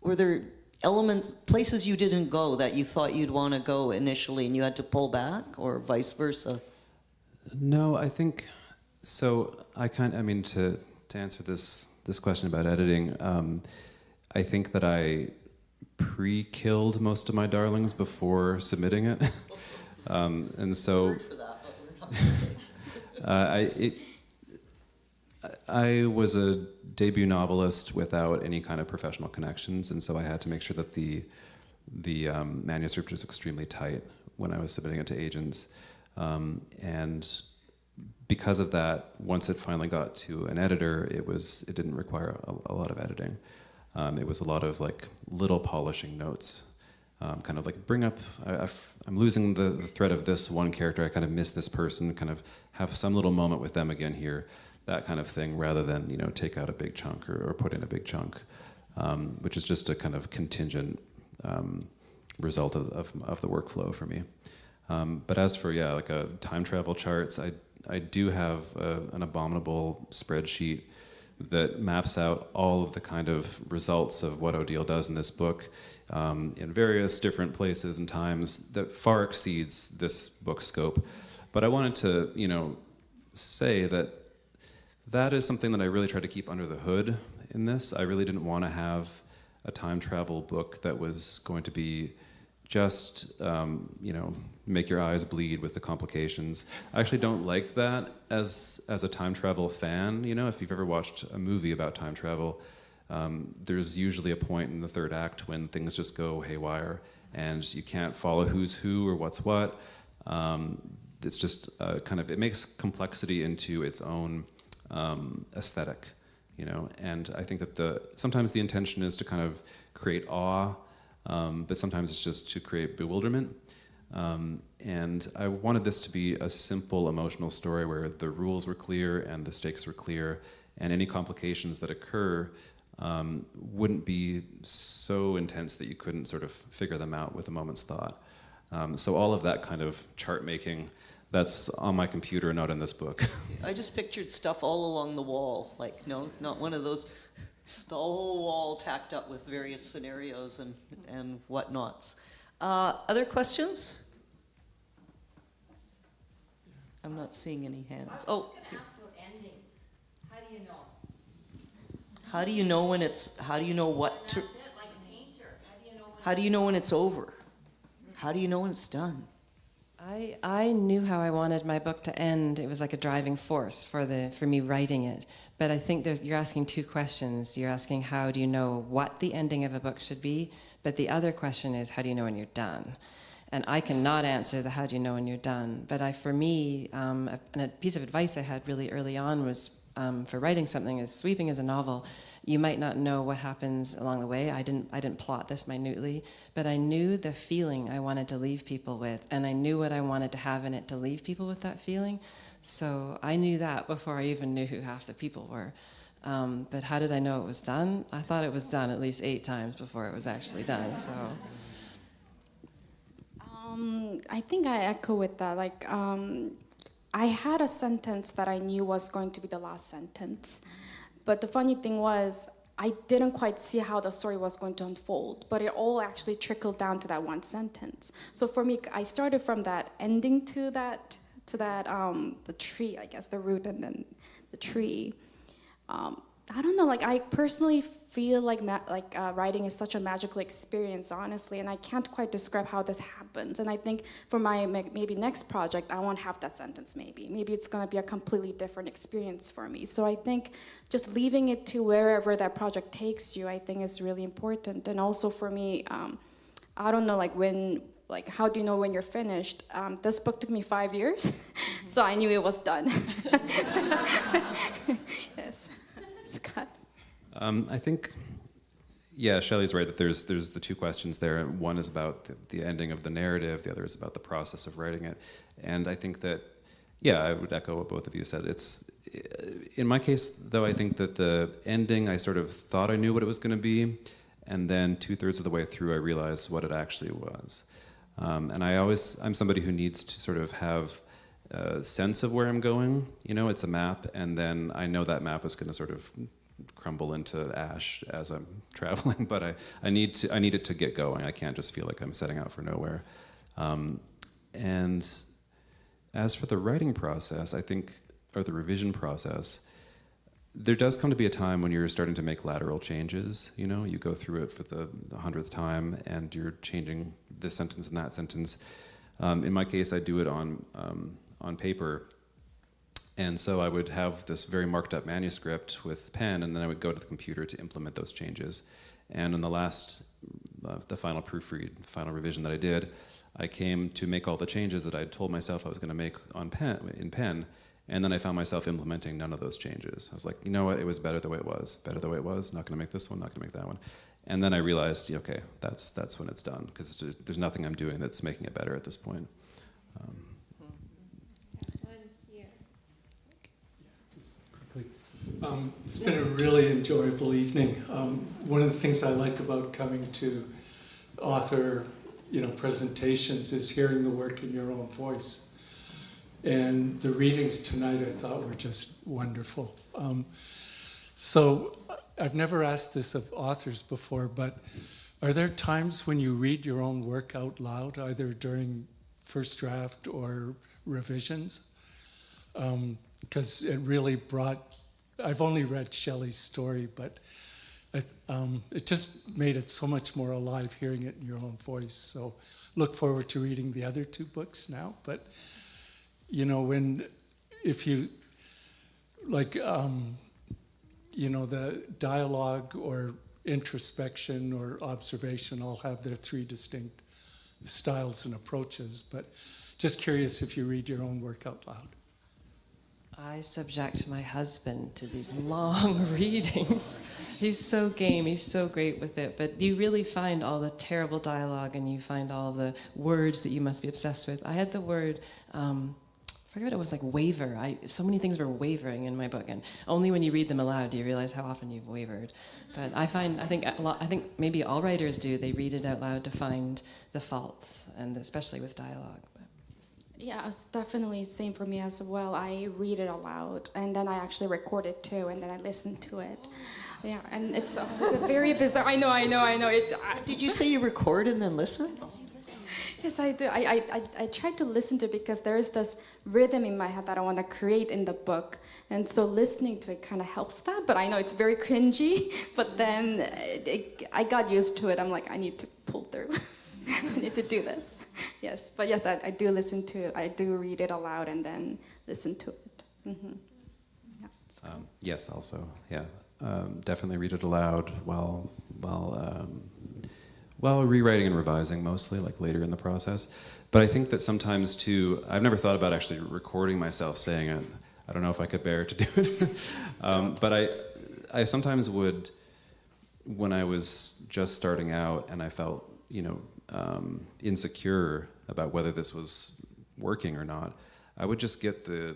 were there elements, places you didn't go that you thought you'd want to go initially and you had to pull back, or vice versa? No, I think so. To answer this this question about editing. I think that I pre-killed most of my darlings before submitting it, and so I was a debut novelist without any kind of professional connections, and so I had to make sure that the manuscript was extremely tight when I was submitting it to agents, and because of that, once it finally got to an editor, it didn't require a lot of editing. It was a lot of like little polishing notes, kind of like bring up. I'm losing the thread of this one character. I kind of miss this person. Kind of have some little moment with them again here, that kind of thing, rather than take out a big chunk or put in a big chunk, which is just a kind of contingent result of the workflow for me. But as for like a time travel charts, I do have an abominable spreadsheet that maps out all of the kind of results of what Odile does in this book in various different places and times that far exceeds this book scope. But I wanted to, say that is something that I really tried to keep under the hood in this. I really didn't want to have a time travel book that was going to be just, make your eyes bleed with the complications. I actually don't like that as a time travel fan. If you've ever watched a movie about time travel, there's usually a point in the third act when things just go haywire and you can't follow who's who or what's what. It's just it makes complexity into its own aesthetic, and I think that sometimes the intention is to kind of create awe, but sometimes it's just to create bewilderment. And I wanted this to be a simple emotional story where the rules were clear and the stakes were clear, and any complications that occur wouldn't be so intense that you couldn't sort of figure them out with a moment's thought. So all of that kind of chart making, that's on my computer, not in this book. I just pictured stuff all along the wall, like not one of those, the whole wall tacked up with various scenarios and whatnots. Other questions? I'm not seeing any hands. I was going to ask about endings. How do you know? How do you know when it's? How do you know what And to? that's it, like a painter. How do you know when? How do you know when it's over? How do you know when it's done? I knew how I wanted my book to end. It was like a driving force for me writing it. But I think you're asking two questions. You're asking how do you know what the ending of a book should be, but the other question is how do you know when you're done? And I cannot answer the how do you know when you're done. But for me, a piece of advice I had really early on was for writing something as sweeping as a novel, you might not know what happens along the way. I didn't plot this minutely, but I knew the feeling I wanted to leave people with, and I knew what I wanted to have in it to leave people with that feeling. So I knew that before I even knew who half the people were. But how did I know it was done? I thought it was done at least 8 times before it was actually done. So. I think I echo with that. I had a sentence that I knew was going to be the last sentence. But the funny thing was, I didn't quite see how the story was going to unfold, but it all actually trickled down to that one sentence. So for me, I started from that ending to that the tree, I guess, the root and then the tree. I don't know, I personally feel like writing is such a magical experience, honestly, and I can't quite describe how this happens. And I think for my maybe next project, I won't have that sentence maybe. Maybe it's gonna be a completely different experience for me. So I think just leaving it to wherever that project takes you, I think is really important. And also for me, I don't know, how do you know when you're finished? This book took me 5 years, so I knew it was done. Yes. Scott? I think, Shelley's right that there's the two questions there. One is about the ending of the narrative, the other is about the process of writing it. And I think that, I would echo what both of you said. In my case, though, I think that the ending, I sort of thought I knew what it was going to be, and then 2/3 of the way through, I realized what it actually was. And I'm somebody who needs to sort of have a sense of where I'm going. It's a map, and then I know that map is going to sort of crumble into ash as I'm traveling, but I need it to get going. I can't just feel like I'm setting out for nowhere. And as for the writing process, I think, or the revision process, there does come to be a time when you're starting to make lateral changes. You know, you go through it for the 100th time, and you're changing this sentence and that sentence. In my case, I do it on paper, and so I would have this very marked up manuscript with pen, and then I would go to the computer to implement those changes. And in the last, the final proofread, final revision that I did, I came to make all the changes that I told myself I was going to make in pen. And then I found myself implementing none of those changes. I was like, you know what, it was better the way it was. Better the way it was, not gonna make this one, not gonna make that one. And then I realized, okay, that's when it's done, because there's nothing I'm doing that's making it better at this point. One here. Just quickly. It's been a really enjoyable evening. One of the things I like about coming to author, presentations is hearing the work in your own voice. And the readings tonight I thought were just wonderful. So I've never asked this of authors before, but are there times when you read your own work out loud, either during first draft or revisions? Because it really brought, I've only read Shelley's story, but it just made it so much more alive hearing it in your own voice. So look forward to reading the other two books now. But if you, like, the dialogue or introspection or observation all have their three distinct styles and approaches, but just curious if you read your own work out loud. I subject my husband to these long readings. He's so game, he's so great with it, but you really find all the terrible dialogue and you find all the words that you must be obsessed with. I had the word, I forget what it was, like waver. So many things were wavering in my book, and only when you read them aloud do you realize how often you've wavered. But I think maybe all writers do. They read it out loud to find the faults, and especially with dialogue. Yeah, it's definitely the same for me as well. I read it aloud, and then I actually record it too, and then I listen to it. Yeah, and it's a very bizarre. I know. Did you say you record and then listen? Yes, I do. I try to listen to it because there is this rhythm in my head that I want to create in the book. And so listening to it kind of helps that. But I know it's very cringy. But then I got used to it. I'm like, I need to pull through. I need to do this. Yes, but yes, I do listen to it. I do read it aloud and then listen to it. Mm-hmm. Yeah, cool. Yes, also, yeah. Definitely read it aloud while rewriting and revising, mostly, like later in the process. But I think that sometimes too, I've never thought about actually recording myself saying it. I don't know if I could bear to do it. But I sometimes would, when I was just starting out and I felt, insecure about whether this was working or not, I would just get the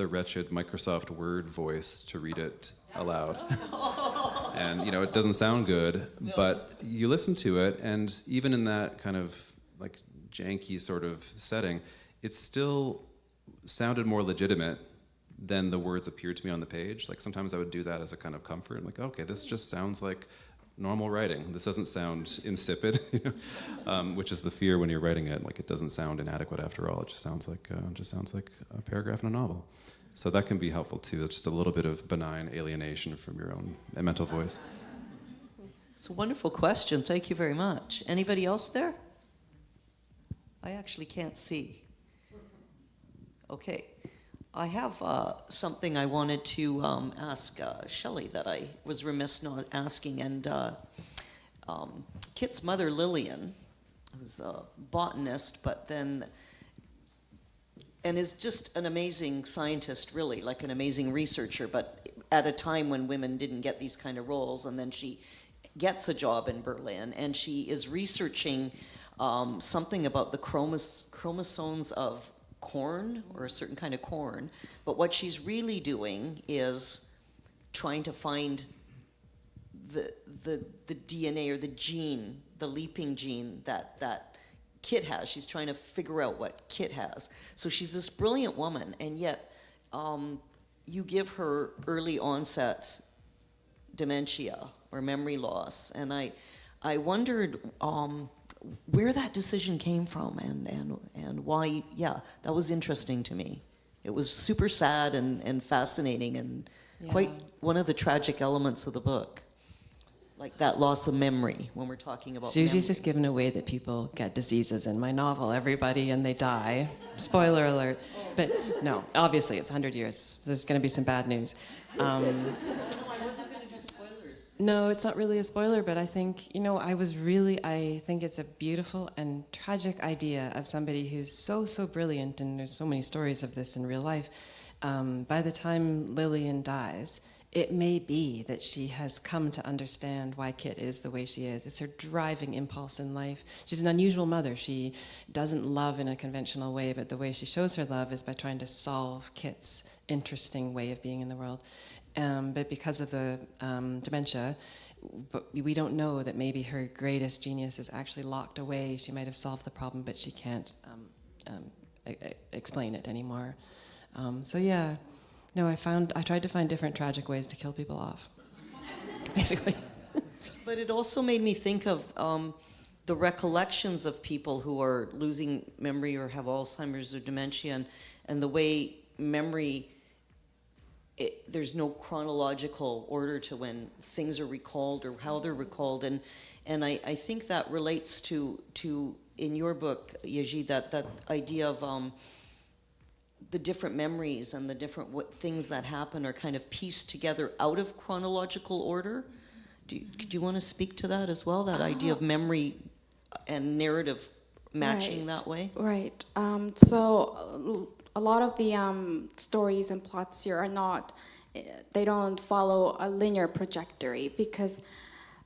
wretched Microsoft Word voice to read it aloud. And it doesn't sound good, but you listen to it, and even in that kind of like janky sort of setting, it still sounded more legitimate than the words appeared to me on the page. Like sometimes I would do that as a kind of comfort. I'm like, okay, this just sounds like normal writing. This doesn't sound insipid, which is the fear when you're writing it. Like it doesn't sound inadequate after all. It just sounds like a paragraph in a novel. So that can be helpful too. Just a little bit of benign alienation from your own mental voice. It's a wonderful question. Thank you very much. Anybody else there? I actually can't see. Okay. I have something I wanted to ask Shelley that I was remiss not asking. And Kit's mother, Lillian, who's a botanist, but then and is just an amazing scientist, really, like an amazing researcher, but at a time when women didn't get these kind of roles, and then she gets a job in Berlin, and she is researching something about the chromosomes of corn, or a certain kind of corn, but what she's really doing is trying to find the DNA or the gene, the leaping gene that Kit has. She's trying to figure out what Kit has. So she's this brilliant woman, and yet you give her early onset dementia or memory loss. And I wondered where that decision came from and why. Yeah, that was interesting to me. It was super sad and fascinating, and quite one of the tragic elements of the book. Like that loss of memory when we're talking about memory. Yeji's just given away that people get diseases in my novel, everybody, and they die. Spoiler alert. But no, obviously it's 100 years. There's going to be some bad news. No, it's not really a spoiler, but I think, I think it's a beautiful and tragic idea of somebody who's so, so brilliant, and there's so many stories of this in real life. By the time Lillian dies, it may be that she has come to understand why Kit is the way she is. It's her driving impulse in life. She's an unusual mother. She doesn't love in a conventional way, but the way she shows her love is by trying to solve Kit's interesting way of being in the world. But because of the dementia, we don't know that maybe her greatest genius is actually locked away. She might have solved the problem, but she can't explain it anymore. No, I tried to find different tragic ways to kill people off, basically. But it also made me think of the recollections of people who are losing memory or have Alzheimer's or dementia, and the way memory, there's no chronological order to when things are recalled or how they're recalled. And I think that relates to in your book, Yeji, that idea of the different memories and the different things that happen are kind of pieced together out of chronological order. Do you want to speak to that as well, that idea of memory and narrative matching that way? Right. So a lot of the stories and plots here they don't follow a linear trajectory, because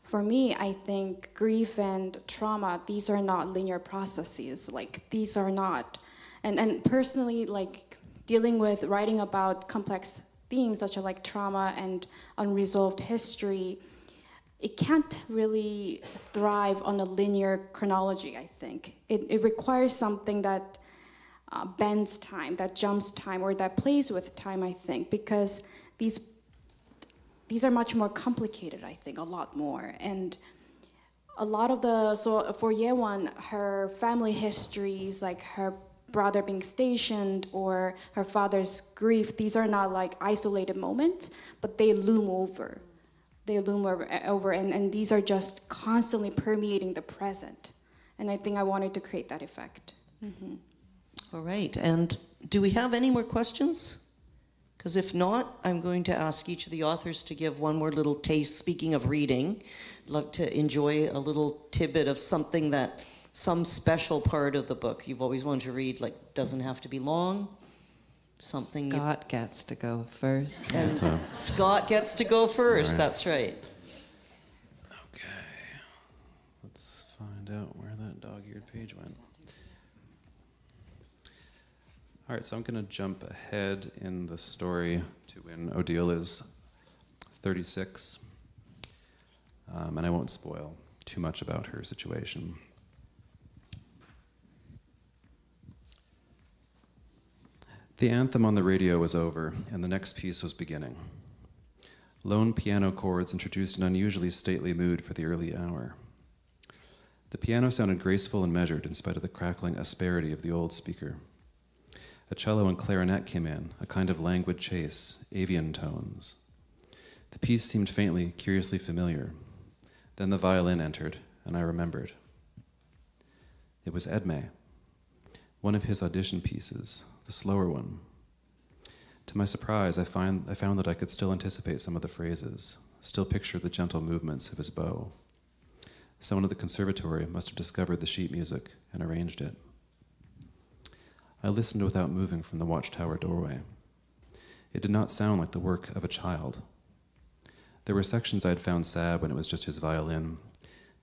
for me, I think grief and trauma, these are not linear processes. Like, these are not. And personally, like, writing about complex themes such as like trauma and unresolved history, it can't really thrive on a linear chronology, I think. It requires something that bends time, that jumps time, or that plays with time, I think, because these are much more complicated, I think, a lot more. And a lot of so for Yewon, her family histories, like her brother being stationed or her father's grief, these are not like isolated moments, but they loom over. And these are just constantly permeating the present. And I think I wanted to create that effect. Mm-hmm. All right, and do we have any more questions? Because if not, I'm going to ask each of the authors to give one more little taste. Speaking of reading, I'd love to enjoy a little tidbit of something some special part of the book you've always wanted to read, like doesn't have to be long, something. Scott gets to go first. And Scott gets to go first, Right. That's right. Okay, let's find out where that dog-eared page went. All right, so I'm going to jump ahead in the story to when Odile is 36, and I won't spoil too much about her situation. The anthem on the radio was over, and the next piece was beginning. Lone piano chords introduced an unusually stately mood for the early hour. The piano sounded graceful and measured in spite of the crackling asperity of the old speaker. A cello and clarinet came in, a kind of languid chase, avian tones. The piece seemed faintly, curiously familiar. Then the violin entered, and I remembered. It was Edme, one of his audition pieces, the slower one. To my surprise, I found that I could still anticipate some of the phrases, still picture the gentle movements of his bow. Someone at the conservatory must have discovered the sheet music and arranged it. I listened without moving from the watchtower doorway. It did not sound like the work of a child. There were sections I had found sad when it was just his violin,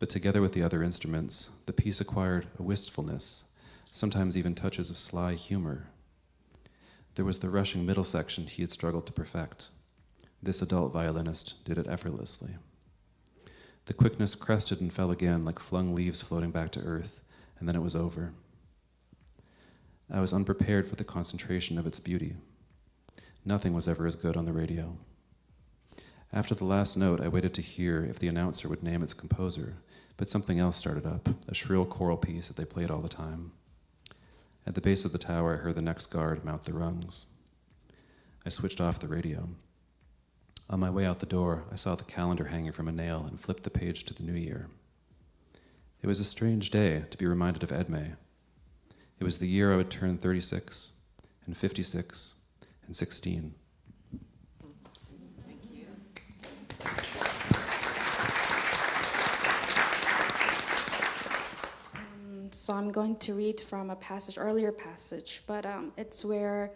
but together with the other instruments, the piece acquired a wistfulness, sometimes even touches of sly humor. There was the rushing middle section he had struggled to perfect. This adult violinist did it effortlessly. The quickness crested and fell again like flung leaves floating back to earth, and then it was over. I was unprepared for the concentration of its beauty. Nothing was ever as good on the radio. After the last note, I waited to hear if the announcer would name its composer, but something else started up, a shrill choral piece that they played all the time. At the base of the tower, I heard the next guard mount the rungs. I switched off the radio. On my way out the door, I saw the calendar hanging from a nail and flipped the page to the new year. It was a strange day to be reminded of Edme. It was the year I would turn 36 and 56 and 16. So I'm going to read from a earlier passage, but it's where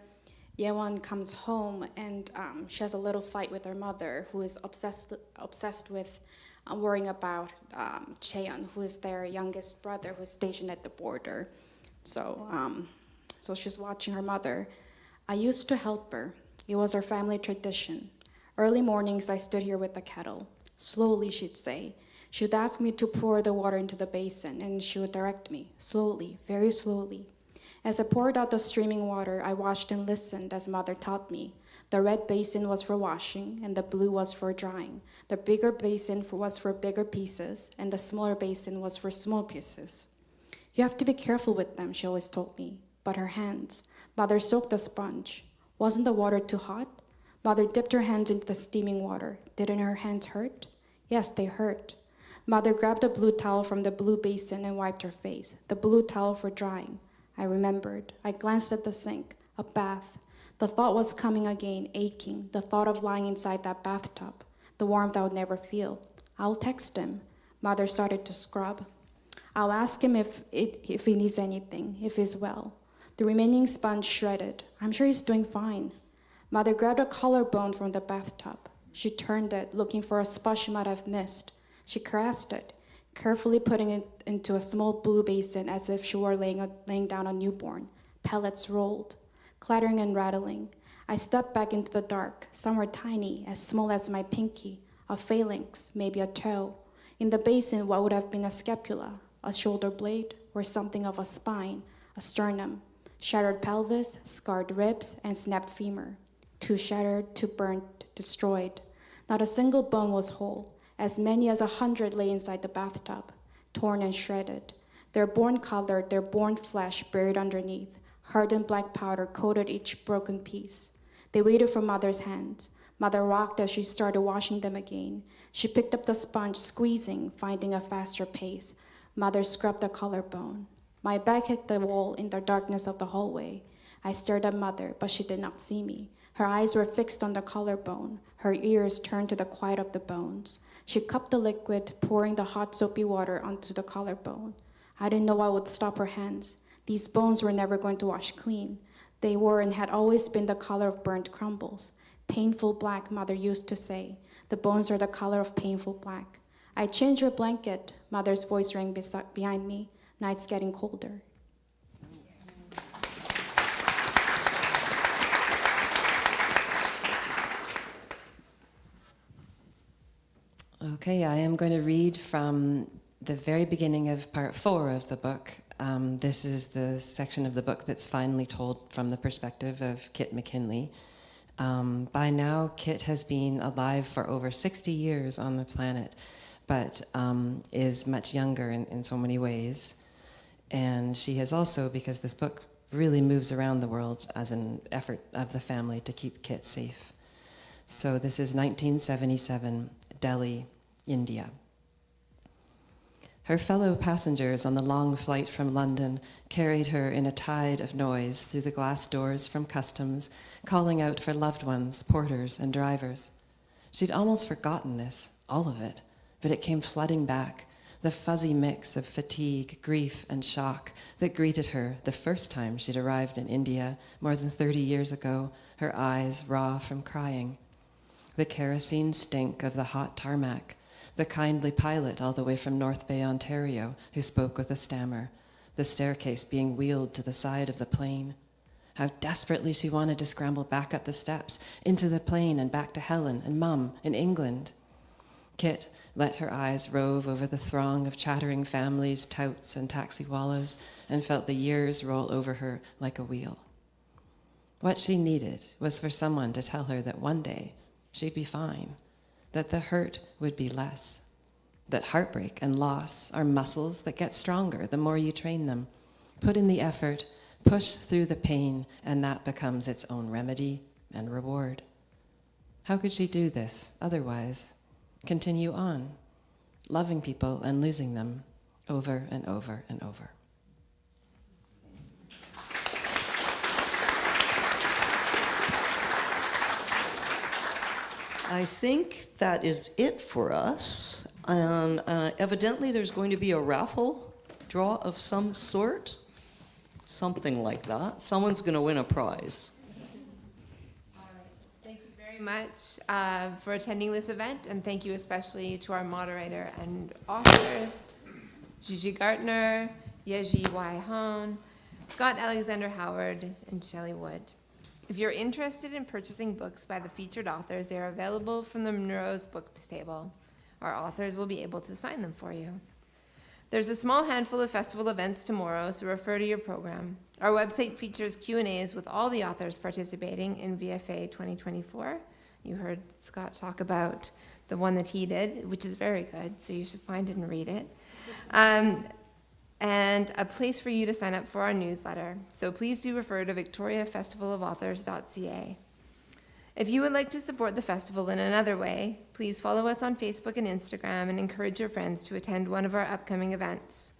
Yewon comes home and she has a little fight with her mother, who is obsessed with worrying about Cheon, who is their youngest brother, who is stationed at the border. So she's watching her mother. I used to help her. It was our family tradition. Early mornings, I stood here with the kettle. Slowly, she'd say. She would ask me to pour the water into the basin, and she would direct me, slowly, very slowly. As I poured out the streaming water, I watched and listened as Mother taught me. The red basin was for washing, and the blue was for drying. The bigger basin was for bigger pieces, and the smaller basin was for small pieces. You have to be careful with them, she always told me. But her hands, Mother soaked the sponge. Wasn't the water too hot? Mother dipped her hands into the steaming water. Didn't her hands hurt? Yes, they hurt. Mother grabbed a blue towel from the blue basin and wiped her face. The blue towel for drying. I remembered. I glanced at the sink. A bath. The thought was coming again, aching. The thought of lying inside that bathtub. The warmth I would never feel. I'll text him. Mother started to scrub. I'll ask him if he needs anything, if he's well. The remaining sponge shredded. I'm sure he's doing fine. Mother grabbed a collarbone from the bathtub. She turned it, looking for a spot she might have missed. She caressed it, carefully putting it into a small blue basin as if she were laying down a newborn. Pellets rolled, clattering and rattling. I stepped back into the dark. Some were tiny, as small as my pinky, a phalanx, maybe a toe. In the basin, what would have been a scapula, a shoulder blade, or something of a spine, a sternum, shattered pelvis, scarred ribs, and snapped femur. Too shattered, too burnt, destroyed. Not a single bone was whole. As many as 100 lay inside the bathtub, torn and shredded. Their bone colored, their bone flesh buried underneath. Hardened black powder coated each broken piece. They waited for Mother's hands. Mother rocked as she started washing them again. She picked up the sponge, squeezing, finding a faster pace. Mother scrubbed the collarbone. My back hit the wall in the darkness of the hallway. I stared at Mother, but she did not see me. Her eyes were fixed on the collarbone. Her ears turned to the quiet of the bones. She cupped the liquid, pouring the hot soapy water onto the collarbone. I didn't know what would stop her hands. These bones were never going to wash clean. They were and had always been the color of burnt crumbles. Painful black, Mother used to say. The bones are the color of painful black. I changed your blanket, Mother's voice rang behind me. Night's getting colder. Okay, I am going to read from the very beginning of part 4 of the book. This is the section of the book that's finally told from the perspective of Kit McKinley. By now, Kit has been alive for over 60 years on the planet, but is much younger in so many ways. And she has also, because this book really moves around the world as an effort of the family to keep Kit safe. So this is 1977, Delhi, India. Her fellow passengers on the long flight from London carried her in a tide of noise through the glass doors from customs, calling out for loved ones, porters, and drivers. She'd almost forgotten this, all of it, but it came flooding back, the fuzzy mix of fatigue, grief, and shock that greeted her the first time she'd arrived in India more than 30 years ago, her eyes raw from crying. The kerosene stink of the hot tarmac, the kindly pilot all the way from North Bay, Ontario, who spoke with a stammer, the staircase being wheeled to the side of the plane. How desperately she wanted to scramble back up the steps, into the plane and back to Helen and Mum in England. Kit let her eyes rove over the throng of chattering families, touts, and taxiwalas, and felt the years roll over her like a wheel. What she needed was for someone to tell her that one day she'd be fine, that the hurt would be less, that heartbreak and loss are muscles that get stronger the more you train them. Put in the effort, push through the pain, and that becomes its own remedy and reward. How could she do this otherwise? Continue on, loving people and losing them over and over and over. I think that is it for us. And evidently there's going to be a raffle draw of some sort. Something like that. Someone's going to win a prize. Thank you very much for attending this event, and thank you especially to our moderator and authors, Gigi Gartner, Yeji Y. Hon, Scott Alexander Howard, and Shelley Wood. If you're interested in purchasing books by the featured authors, they are available from the Monroe's book table. Our authors will be able to sign them for you. There's a small handful of festival events tomorrow, so refer to your program. Our website features Q&As with all the authors participating in VFA 2024. You heard Scott talk about the one that he did, which is very good, so you should find it and read it. And a place for you to sign up for our newsletter. So please do refer to victoriafestivalofauthors.ca. If you would like to support the festival in another way, please follow us on Facebook and Instagram and encourage your friends to attend one of our upcoming events.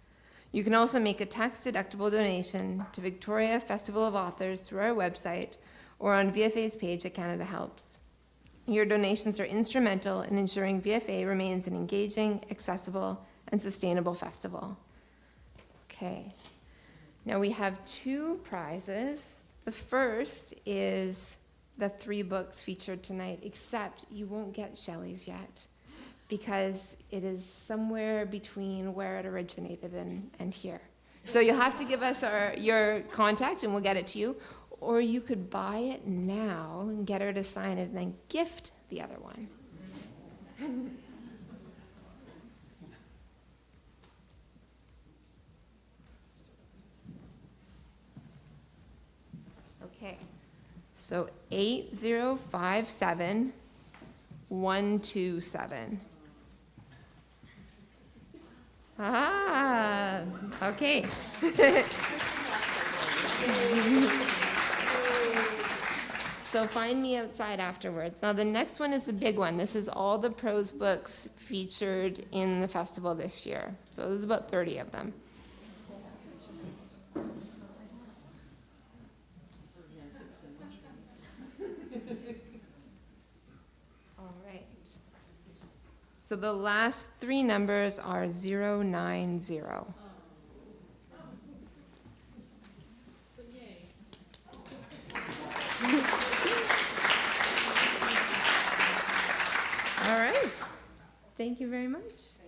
You can also make a tax-deductible donation to Victoria Festival of Authors through our website or on VFA's page at Canada Helps. Your donations are instrumental in ensuring VFA remains an engaging, accessible, and sustainable festival. Okay, now we have 2 prizes. The first is the 3 books featured tonight, except you won't get Shelley's yet because it is somewhere between where it originated and here. So you'll have to give us your contact and we'll get it to you, or you could buy it now and get her to sign it and then gift the other one. Okay, so 8057127. Ah, okay. So find me outside afterwards. Now the next one is the big one. This is all the prose books featured in the festival this year. So there's about 30 of them. All right. So the last 3 numbers are 090. All right. Thank you very much.